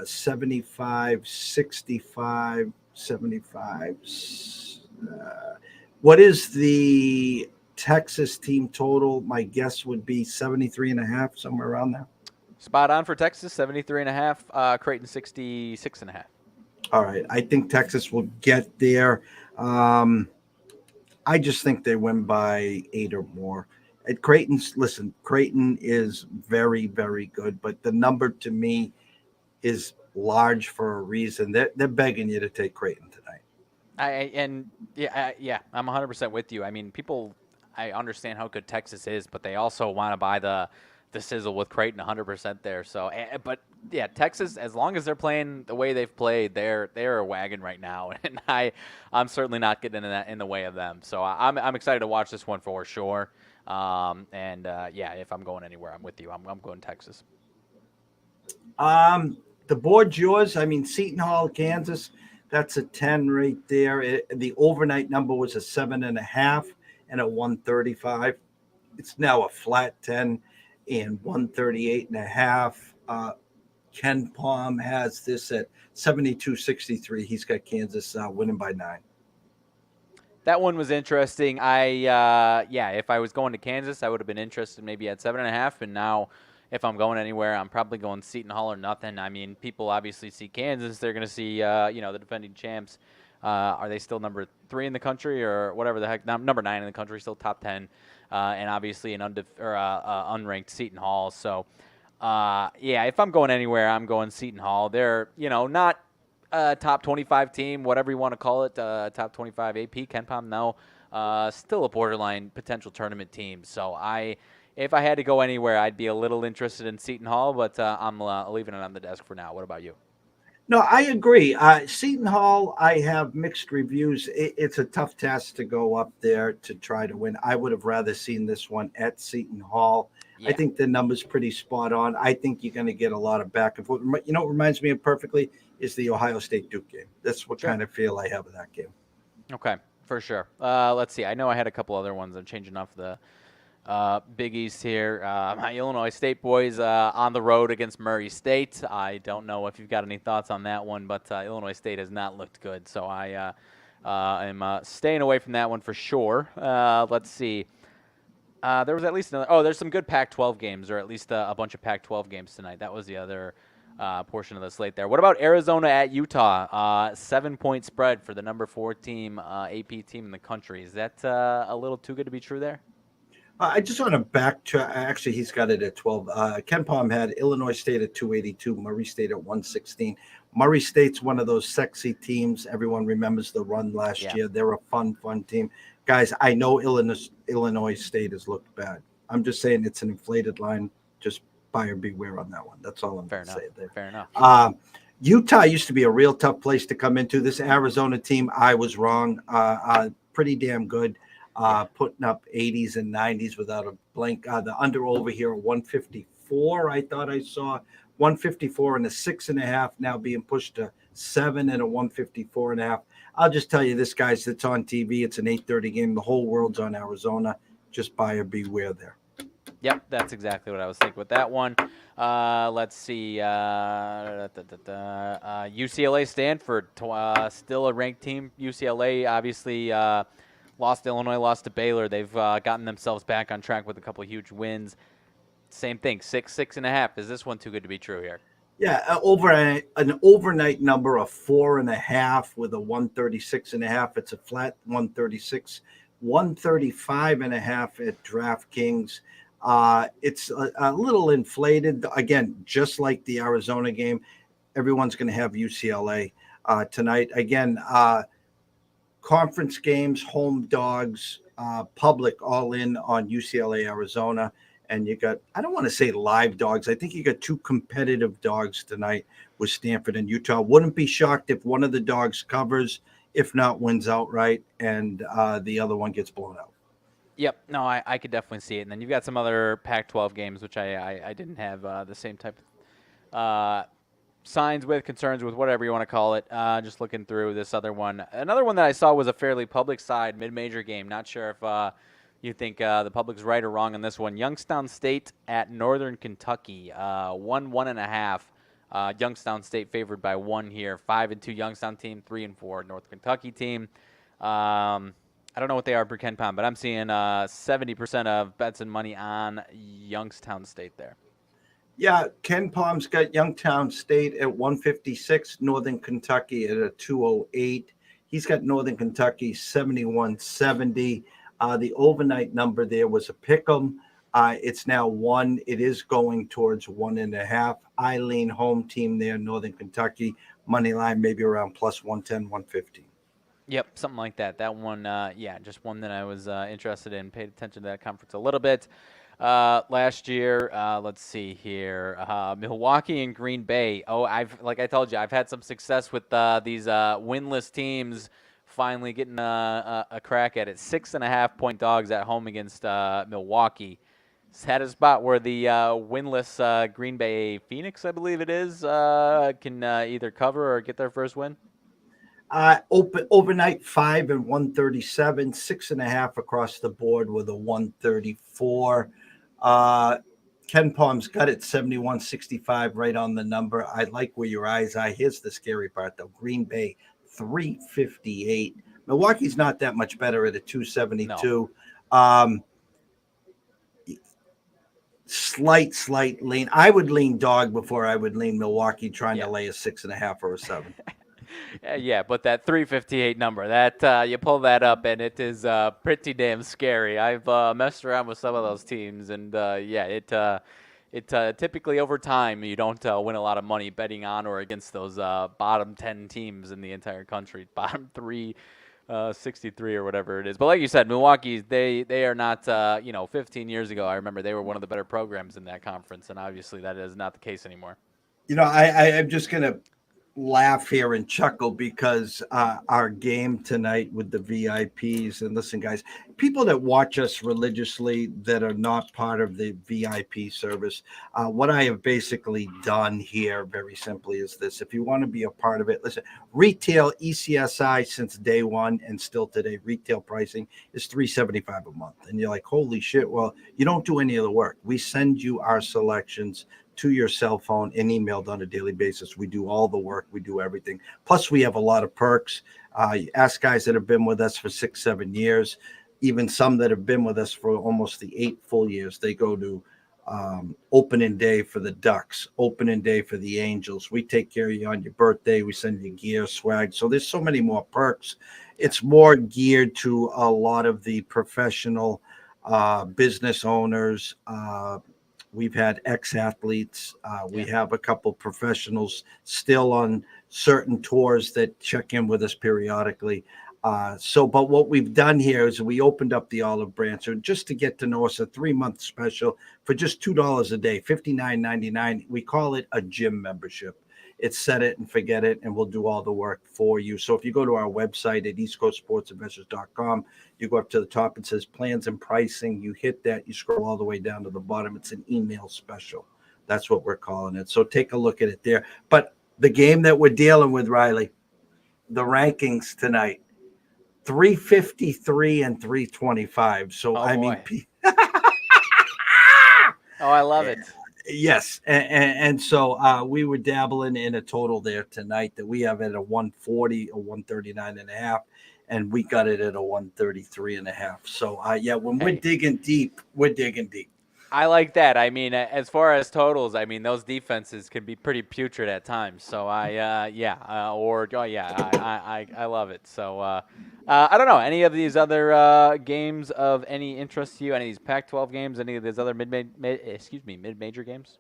75, 65, 75. What is the Texas team total? My guess would be 73.5, somewhere around there. Spot on for Texas, 73.5. Creighton, 66.5. All right. I think Texas will get there. I just think they win by 8 or more. At Creighton is very, very good, but the number to me is large for a reason. They're begging you to take Creighton tonight. I'm 100% with you. I mean, I understand how good Texas is, but they also want to buy the sizzle with Creighton 100% there. So, but yeah, Texas, as long as they're playing the way they've played, they're a wagon right now, and I'm certainly not getting in the way of them. So I'm excited to watch this one for sure. If I'm going anywhere, I'm with you. I'm going Texas. The board's yours. I mean, Seton Hall, Kansas, that's a 10 right there. The overnight number was a 7.5 and a 135. It's now a flat 10 and 138.5. Ken Palm has this at 72.63. He's got Kansas winning by 9. That one was interesting. If I was going to Kansas, I would have been interested maybe at 7.5. And now, if I'm going anywhere, I'm probably going Seton Hall or nothing. I mean, people obviously see Kansas. They're going to see, the defending champs. Are they still number 3 in the country or whatever the heck? Number 9 in the country, still top 10, and obviously an unranked Seton Hall. So, if I'm going anywhere, I'm going Seton Hall. They're not a top 25 team, whatever you want to call it, top 25 AP. Ken Palm, no, still a borderline potential tournament team. So if I had to go anywhere, I'd be a little interested in Seton Hall, but I'm leaving it on the desk for now. What about you? No, I agree. Seton Hall, I have mixed reviews. It's a tough task to go up there to try to win. I would have rather seen this one at Seton Hall. Yeah. I think the number's pretty spot on. I think you're going to get a lot of back and forth. You know what reminds me of perfectly is the Ohio State-Duke game. That's what kind of feel I have of that game. Okay, for sure. Let's see. I know I had a couple other ones. I'm changing off the Big East here. My Illinois State boys on the road against Murray State. I don't know if you've got any thoughts on that one, but Illinois State has not looked good. So I am staying away from that one for sure. Let's see. There was at least another. There's some good Pac-12 games, or at least a bunch of Pac-12 games tonight. That was the other portion of the slate there. What about Arizona at Utah? 7-point spread for the number 4 team, AP team in the country. Is that a little too good to be true there? I just want to backtrack. Actually, he's got it at 12. Ken Palm had Illinois State at 282, Murray State at 116. Murray State's one of those sexy teams. Everyone remembers the run last year. They're a fun team. Guys, I know Illinois State has looked bad. I'm just saying it's an inflated line. Just buyer beware on that one. That's all I'm going to say there. Fair enough. Utah used to be a real tough place to come into. This Arizona team, I was wrong. Pretty damn good. Putting up 80s and 90s without a blink. The under over here, 154. I thought I saw 154 and a 6.5 now being pushed to 7 and a 154.5. I'll just tell you this, guys. It's on TV. It's an 8:30 game. The whole world's on Arizona. Just buyer beware there. Yep, that's exactly what I was thinking with that one. Let's see. UCLA, Stanford, still a ranked team. UCLA obviously lost to Illinois, lost to Baylor. They've gotten themselves back on track with a couple huge wins. Same thing, 6.5. Is this one too good to be true here? Yeah, an overnight number of 4.5 with a 136.5. It's a flat 136, 135.5 at DraftKings. It's a little inflated. Again, just like the Arizona game, everyone's going to have UCLA tonight. Again, conference games, home dogs, public all in on UCLA, Arizona. And you got, I don't want to say live dogs. I think you got 2 competitive dogs tonight with Stanford and Utah. Wouldn't be shocked if one of the dogs covers, if not wins outright, and the other one gets blown out. Yep. No, I could definitely see it. And then you've got some other Pac-12 games, which I didn't have the same type of signs with, concerns with, whatever you want to call it. Just looking through this other one. Another one that I saw was a fairly public side mid-major game. Not sure if you think the public's right or wrong on this one. Youngstown State at Northern Kentucky, 1.5. Youngstown State favored by 1 here. 5-2 Youngstown team, 3-4 North Kentucky team. I don't know what they are per Ken Palm, but I'm seeing 70% of bets and money on Youngstown State there. Yeah, Ken Palm's got Youngstown State at 156, Northern Kentucky at a 208. He's got Northern Kentucky 71-70. The overnight number there was a pick'em. It's now 1. It is going towards 1.5. I lean home team there, Northern Kentucky. Money line maybe around plus 110, 150. Yep, something like that. That one, just one that I was interested in. Paid attention to that conference a little bit. Last year, let's see here, Milwaukee and Green Bay. Oh, like I told you, I've had some success with these winless teams finally getting a crack at it. 6.5-point dogs at home against Milwaukee. It's had a spot where the winless Green Bay Phoenix, I believe it is, can either cover or get their first win. Overnight 5 and 137, 6.5 across the board with a 134. Ken Palm's got it 71-65 right on the number. I like where your eyes are. Here's the scary part though. Green Bay 358. Milwaukee's not that much better at a 272. No. Slight lean. I would lean dog before I would lean Milwaukee trying to lay a 6.5 or a 7. Yeah, but that 358 number, that you pull that up, and it is pretty damn scary. I've messed around with some of those teams, and it typically over time you don't win a lot of money betting on or against those bottom 10 teams in the entire country, bottom 63 or whatever it is. But like you said, Milwaukee, they are not. 15 years ago, I remember they were one of the better programs in that conference, and obviously that is not the case anymore. I'm just gonna laugh here and chuckle because our game tonight with the VIPs, and listen guys, people that watch us religiously that are not part of the VIP service, what I have basically done here very simply is this: if you want to be a part of it, listen, retail ECSI since day one and still today, retail pricing is $375 a month, and you're like, holy shit, well, you don't do any of the work. We send you our selections to your cell phone and emailed on a daily basis. We do all the work. We do everything. Plus, we have a lot of perks. Ask guys that have been with us for 6-7 years, even some that have been with us for almost the 8 full years. They go to opening day for the Ducks, opening day for the Angels. We take care of you on your birthday. We send you gear, swag. So there's so many more perks. It's more geared to a lot of the professional business owners, we've had ex-athletes. We have a couple professionals still on certain tours that check in with us periodically. But what we've done here is we opened up the olive branch. So just to get to know us, a 3-month special for just $2 a day, $59.99. We call it a gym membership. It's set it and forget it, and we'll do all the work for you. So if you go to our website at eastcoastsportsinvestors.com, you go up to the top, it says plans and pricing. You hit that, you scroll all the way down to the bottom. It's an email special. That's what we're calling it. So take a look at it there. But the game that we're dealing with, Riley, the rankings tonight, 353 and 325. So, oh, I boy. mean, oh, I love it. Yes. And so we were dabbling in a total there tonight that we have at a 140, a 139.5, and we got it at a 133.5. So, when we're digging deep, we're digging deep. I like that. I mean, as far as totals, I mean, those defenses can be pretty putrid at times. So I love it. So I don't know. Any of these other games of any interest to you? Any of these Pac-12 games? Any of these other mid-major games?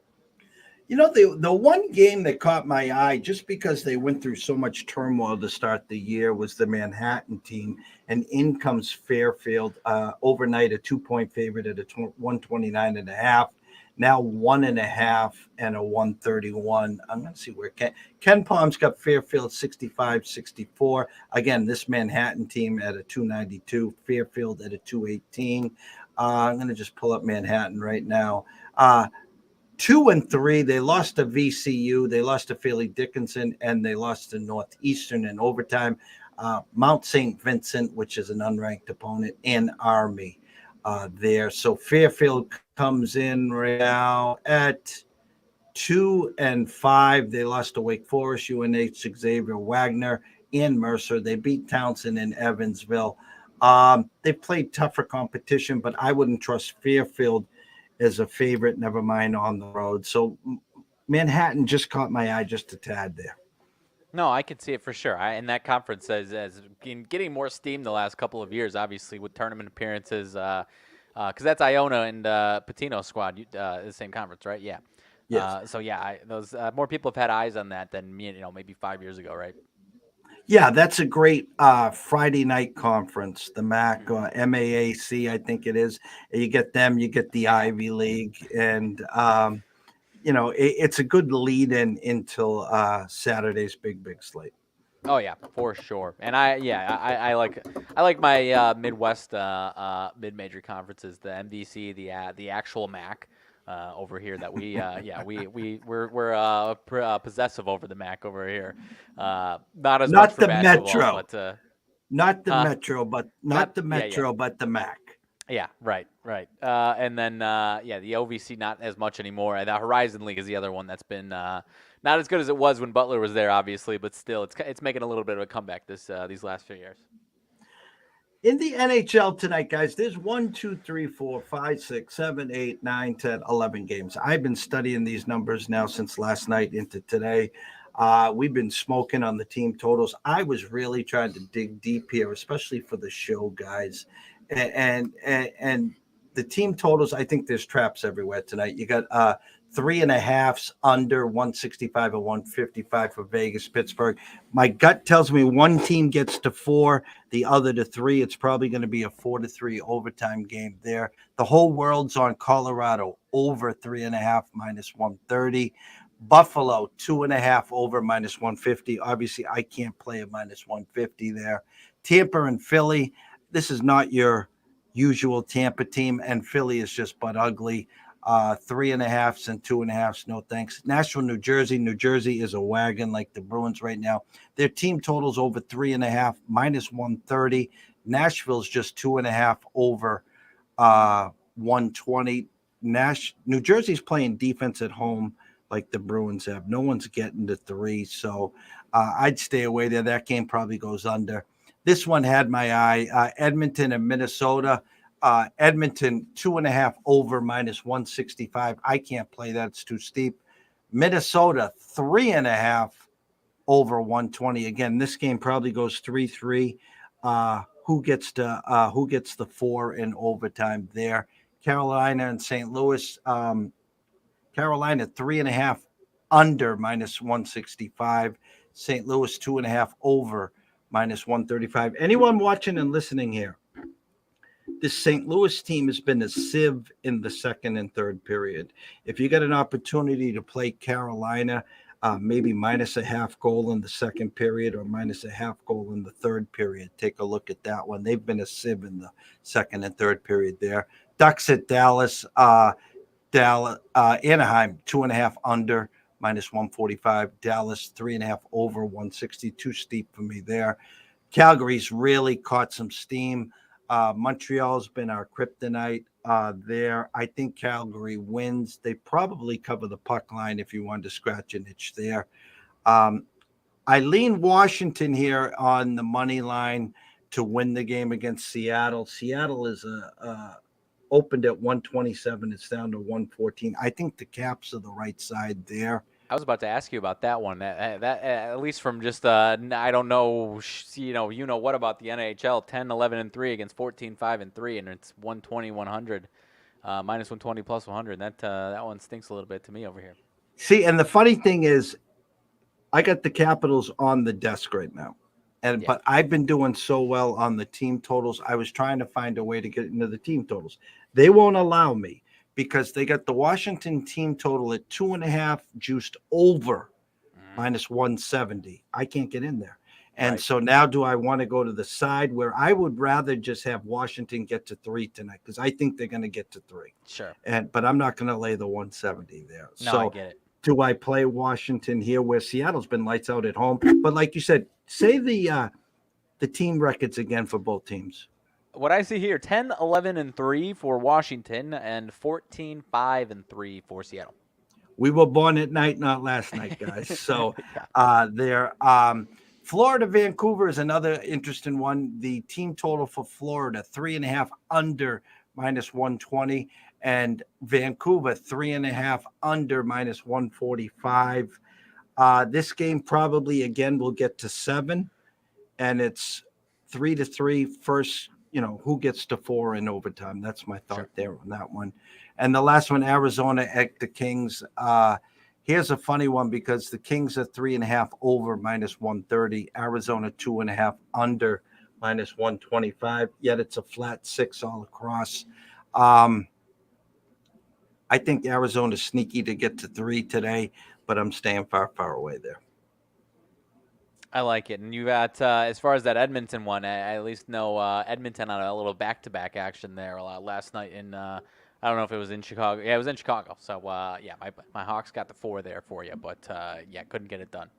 You know, the one game that caught my eye, just because they went through so much turmoil to start the year, was the Manhattan team. And in comes Fairfield overnight, a 2-point favorite at a 129.5. now 1.5 and a 131. I'm going to see where Ken Palm's got Fairfield 65-64. Again, this Manhattan team at a 292, Fairfield at a 218. I'm going to just pull up Manhattan right now. 2 and 3. They lost to VCU, they lost to Fairleigh Dickinson, and they lost to Northeastern in overtime. Mount St. Vincent, which is an unranked opponent, and Army there. So Fairfield comes in right now at 2 and 5. They lost to Wake Forest, UNH, Xavier, Wagner, and Mercer. They beat Townsend and Evansville. They played tougher competition, but I wouldn't trust Fairfield as a favorite, never mind on the road. So Manhattan just caught my eye just a tad there. No, I could see it for sure. And that conference has been getting more steam the last couple of years, obviously, with tournament appearances. Because that's Iona and Patino's squad, the same conference, right? Yeah. Yes. So yeah, those more people have had eyes on that than maybe 5 years ago, right? Yeah, that's a great Friday night conference, the MAC, MAAC, I think it is. You get them, you get the Ivy League, and it's a good lead into Saturday's big slate. Oh yeah, for sure. And I like my Midwest mid-major conferences, the MVC, the actual MAC over here that we're possessive over the MAC over here. Not as much Not for the basketball, Metro. but Not the Metro, but not the Metro, but the MAC. Yeah, right. And then, the OVC not as much anymore. And the Horizon League is the other one that's been not as good as it was when Butler was there, obviously, but still, it's making a little bit of a comeback these last few years. In the NHL tonight, guys, there's 1, 2, 3, 4, 5, 6, 7, 8, 9, 10, 11 games. I've been studying these numbers now since last night into today. We've been smoking on the team totals. I was really trying to dig deep here, especially for the show, guys. And the team totals, I think there's traps everywhere tonight. You got 3.5s under 165 and 155 for Vegas, Pittsburgh. My gut tells me one team gets to 4, the other to 3. It's probably going to be a 4-3 overtime game there. The whole world's on Colorado over 3.5 minus 130. Buffalo 2.5 over minus 150. Obviously, I can't play a minus 150 there. Tampa and Philly. This is not your usual Tampa team, and Philly is just but ugly. 3.5s and 2.5s, no thanks. Nashville, New Jersey. New Jersey is a wagon like the Bruins right now. Their team totals over 3.5, minus 130. Nashville's just 2.5 over 120. New Jersey's playing defense at home like the Bruins have. No one's getting to 3, so I'd stay away there. That game probably goes under. This one had my eye. Edmonton and Minnesota. Edmonton 2.5 over minus 165. I can't play that. It's too steep. Minnesota 3.5 over 120. Again, this game probably goes 3-3. Who gets the 4 in overtime there? Carolina and St. Louis. Carolina 3.5 under minus 165. St. Louis 2.5 over minus 135. Anyone watching and listening here? This St. Louis team has been a sieve in the second and third period. If you get an opportunity to play Carolina, maybe minus a half goal in the second period or minus a half goal in the third period, take a look at that one. They've been a sieve in the second and third period there. Ducks at Dallas. Anaheim 2.5 under minus 145. Dallas 3.5 over 160. Too steep for me there. Calgary's really caught some steam. Montreal's been our kryptonite there. I think Calgary wins. They probably cover the puck line if you wanted to scratch an itch there. I lean Washington here on the money line to win the game against Seattle. Seattle is opened at 127. It's down to 114. I think the Caps are the right side there. I was about to ask you about that one. That at least from just I don't know, what about the NHL? 10, 11, and 3 against 14, 5, and 3, and it's 120, 100, minus 120 plus 100. That one stinks a little bit to me over here. See, and the funny thing is, I got the Capitals on the desk right now, but I've been doing so well on the team totals. I was trying to find a way to get into the team totals. They won't allow me because they got the Washington team total at 2.5 juiced over minus 170. I can't get in there. And so now do I want to go to the side where I would rather just have Washington get to 3 tonight because I think they're going to get to 3. Sure. But I'm not going to lay the 170 there. No, so I get it. do I play Washington here where Seattle's been lights out at home? But like you said, say the team records again for both teams. What I see here, 10-11-3 for Washington and 14-5-3 for Seattle. We were born at night, not last night, guys. So there. Florida, Vancouver is another interesting one. The team total for Florida, 3.5 under minus 120, and Vancouver, 3.5 under minus 145. This game probably, again, will get to 7, and it's 3-3 first, who gets to 4 in overtime. That's my thought there on that one. And the last one, Arizona at the Kings. Here's a funny one because the Kings are 3.5 over minus 130. Arizona 2.5 under minus 125. Yet it's a flat 6 all across. I think Arizona's sneaky to get to 3 today, but I'm staying far, far away there. I like it. And you got, as far as that Edmonton one, I at least know Edmonton on a little back-to-back action there last night in I don't know if it was in Chicago. Yeah, it was in Chicago. So, my Hawks got the 4 there for you, but, couldn't get it done.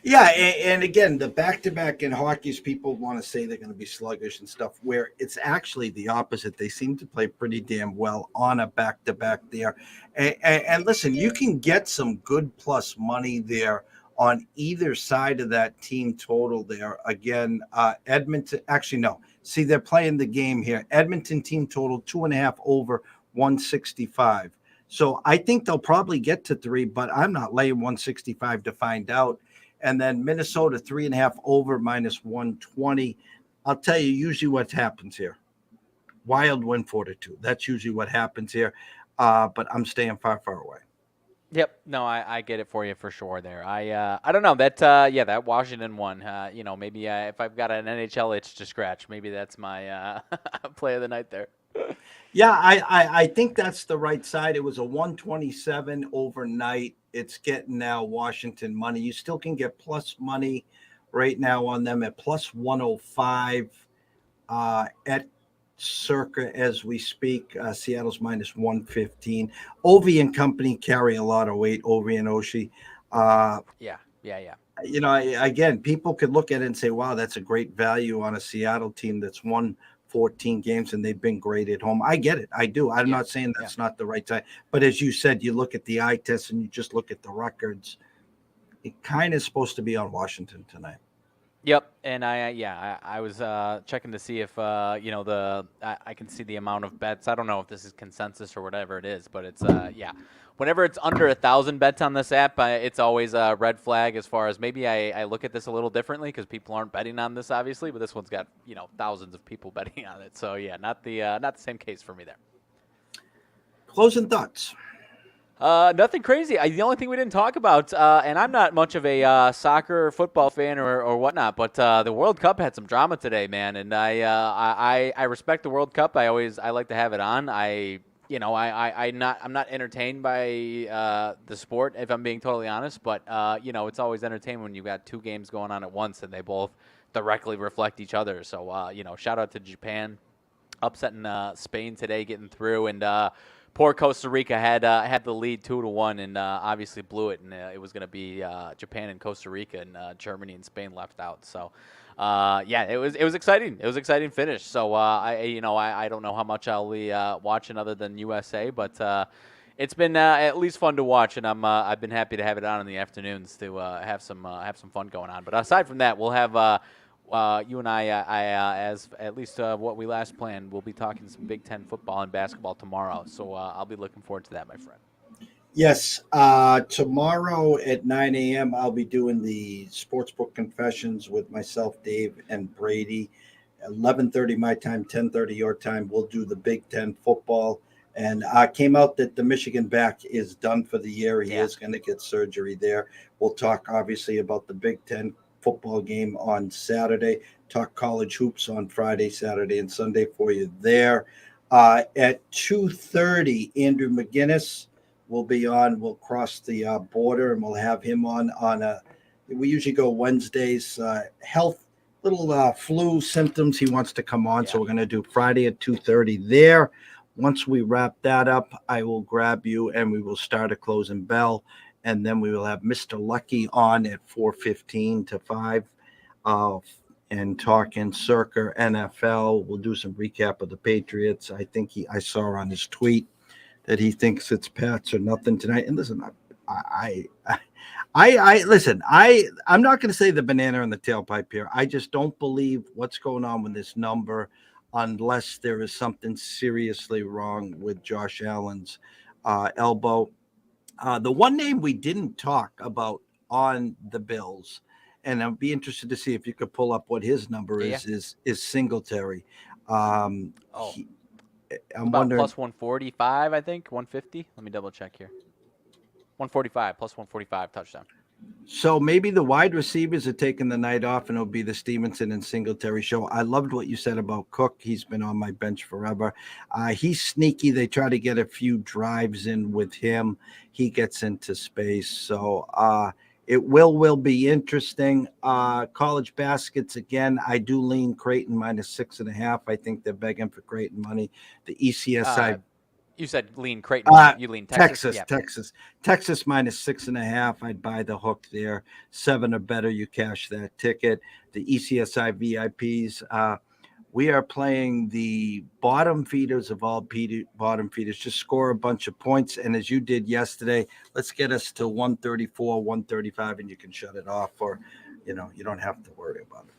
And again, the back-to-back in hockey, people want to say they're going to be sluggish and stuff, where it's actually the opposite. They seem to play pretty damn well on a back-to-back there. And listen, you can get some good plus money there on either side of that team total there. Again, Edmonton, actually, no. See, they're playing the game here. Edmonton team total 2.5 over 165. So I think they'll probably get to 3, but I'm not laying 165 to find out. And then Minnesota 3.5 over minus 120. I'll tell you usually what happens here. Wild win 4-2. That's usually what happens here. But I'm staying far, far away. Yep. No, I get it for you for sure there. I don't know that that Washington one. Maybe if I've got an NHL itch to scratch, maybe that's my play of the night there. Yeah, I think that's the right side. It was a 127 overnight. It's getting now Washington money. You still can get plus money right now on them at plus 105 at circa as we speak. Seattle's minus 115. Ovi and company carry a lot of weight. Ovi and Oshie. Yeah. Again, people could look at it and say, wow, that's a great value on a Seattle team that's won 14 games and they've been great at home. I get it. I do. I'm not saying that's not the right time. But as you said, you look at the eye test and you just look at the records. It kind of is supposed to be on Washington tonight. Yep, and I was checking to see if I can see the amount of bets. I don't know if this is consensus or whatever it is, but it's whenever it's under 1,000 bets on this app, it's always a red flag. As far as maybe I look at this a little differently because people aren't betting on this obviously, but this one's got thousands of people betting on it. So not the same case for me there. Closing thoughts. Nothing crazy. The only thing we didn't talk about, and I'm not much of a soccer or football fan or whatnot, but the World Cup had some drama today, man, and I respect the World Cup. I like to have it on. I'm not entertained by the sport, if I'm being totally honest, but it's always entertaining when you've got 2 games going on at once and they both directly reflect each other. So shout out to Japan upsetting Spain today, getting through, and poor Costa Rica had the lead 2-1 and obviously blew it, and it was going to be Japan and Costa Rica, and Germany and Spain left out. So it was exciting. It was an exciting finish. So I don't know how much I'll be watching other than USA, but it's been at least fun to watch, and I've been happy to have it on in the afternoons to have some fun going on. But aside from that, we'll have. You and I as at least what we last planned, we'll be talking some Big Ten football and basketball tomorrow. So I'll be looking forward to that, my friend. Yes. Tomorrow at 9 a.m., I'll be doing the Sportsbook Confessions with myself, Dave, and Brady. 11:30 my time, 10:30 your time. We'll do the Big Ten football. And came out that the Michigan back is done for the year. He is going to get surgery there. We'll talk, obviously, about the Big Ten football game on Saturday, talk college hoops on Friday, Saturday, and Sunday for you there. At 2:30, Andrew McGinnis will be on. We'll cross the border and we'll have him on a. We usually go Wednesdays. Health, little flu symptoms. He wants to come on, so we're going to do Friday at 2:30 there. Once we wrap that up, I will grab you and we will start a closing bell, and then we will have Mr. Lucky on at 4:15 to 5. And talking circa NFL. We'll do some recap of the Patriots. I think I saw on his tweet that he thinks it's Pats or nothing tonight. And listen, I'm not going to say the banana in the tailpipe here. I just don't believe what's going on with this number unless there is something seriously wrong with Josh Allen's elbow. The one name we didn't talk about on the Bills, and I'd be interested to see if you could pull up what his number is Singletary. I'm wondering plus 145, I think 150. Let me double check here. 145 plus 145 touchdown. So maybe the wide receivers are taking the night off, and it'll be the Stevenson and Singletary show. I loved what you said about Cook. He's been on my bench forever. He's sneaky. They try to get a few drives in with him. He gets into space. So it will be interesting. College baskets, again, I do lean Creighton -6.5. I think they're begging for Creighton money. The ECSI. You said lean Creighton. You lean Texas. Texas -6.5. I'd buy the hook there. 7 or better, you cash that ticket. The ECSI VIPs. We are playing the bottom feeders of all bottom feeders. Just score a bunch of points. And as you did yesterday, let's get us to 134, 135, and you can shut it off, or, you don't have to worry about it.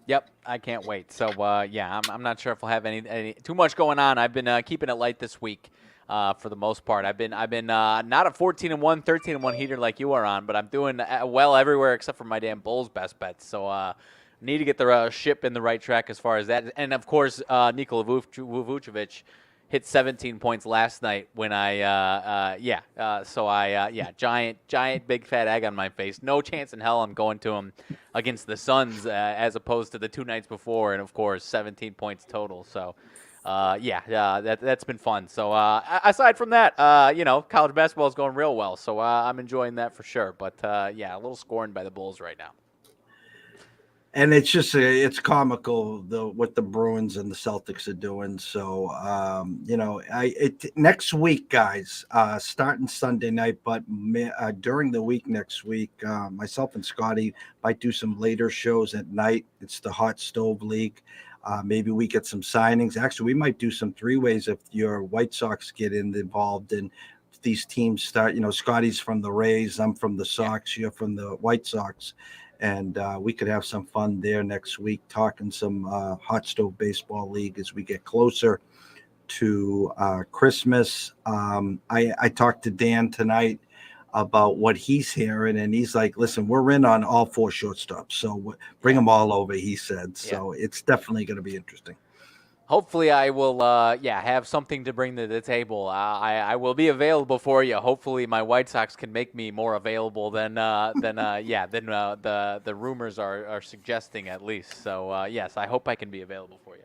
Yep, I can't wait. So, I'm not sure if we'll have any too much going on. I've been keeping it light this week for the most part. I've been not a 14-1, 13-1 heater like you are on, but I'm doing well everywhere except for my damn Bulls best bets. So, need to get the ship in the right track as far as that. And, of course, Nikola Vucevic hit 17 points last night when giant big fat egg on my face. No chance in hell I'm going to him against the Suns as opposed to the 2 nights before. And, of course, 17 points total. So, that's been fun. So, aside from that, college basketball is going real well. So, I'm enjoying that for sure. But, a little scorned by the Bulls right now. And it's just it's comical what the Bruins and the Celtics are doing. So next week, guys, starting Sunday night, but during the week next week, myself and Scotty might do some later shows at night. It's the Hot Stove League. Maybe we get some signings. Actually, we might do some 3-ways if your White Sox get involved and these teams start. Scotty's from the Rays, I'm from the Sox, you're from the White Sox. And we could have some fun there next week, talking some Hot Stove Baseball League as we get closer to Christmas. I talked to Dan tonight about what he's hearing, and he's like, listen, we're in on all 4 shortstops, so bring them all over, he said. So it's definitely going to be interesting. Hopefully I will, have something to bring to the table. I will be available for you. Hopefully my White Sox can make me more available than the rumors are suggesting at least. So, yes, I hope I can be available for you.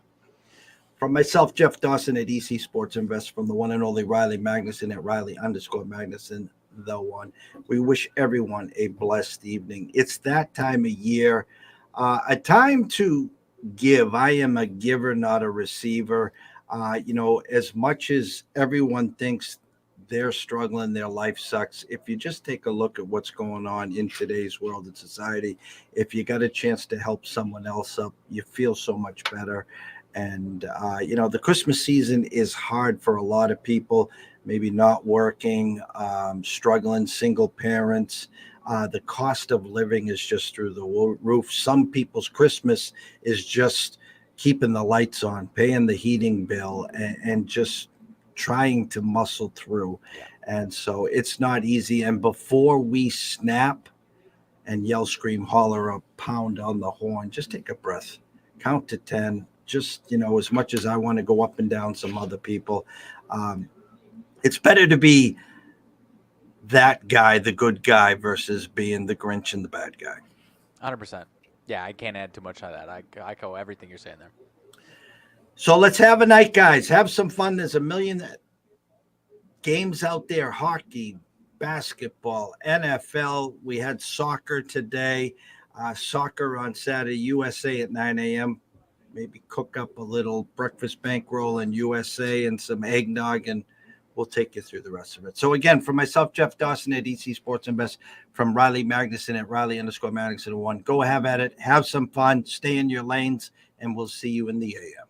From myself, Jeff Dawson at EC Sports Invest, from the one and only Riley Magnuson at Riley_Magnuson, the one. We wish everyone a blessed evening. It's that time of year, a time to give. I am a giver, not a receiver. As much as everyone thinks they're struggling, their life sucks, if you just take a look at what's going on in today's world and society, if you got a chance to help someone else up, you feel so much better. And the Christmas season is hard for a lot of people, maybe not working, struggling, single parents. The cost of living is just through the roof. Some people's Christmas is just keeping the lights on, paying the heating bill, and just trying to muscle through. And so it's not easy. And before we snap and yell, scream, holler, or pound on the horn, just take a breath, count to 10. Just, as much as I want to go up and down some other people, it's better to be that guy, the good guy, versus being the Grinch and the bad guy. 100%. Yeah, I can't add too much to that. I echo everything you're saying there. So let's have a night, guys. Have some fun. There's a million games out there: hockey, basketball, NFL. We had soccer today. Soccer on Saturday, USA at 9 a.m. Maybe cook up a little breakfast bankroll in USA and some eggnog, and we'll take you through the rest of it. So again, from myself, Jeff Dawson at EC Sports Invest, from Riley Magnuson at Riley_Magnuson1. Go have at it. Have some fun. Stay in your lanes, and we'll see you in the AM.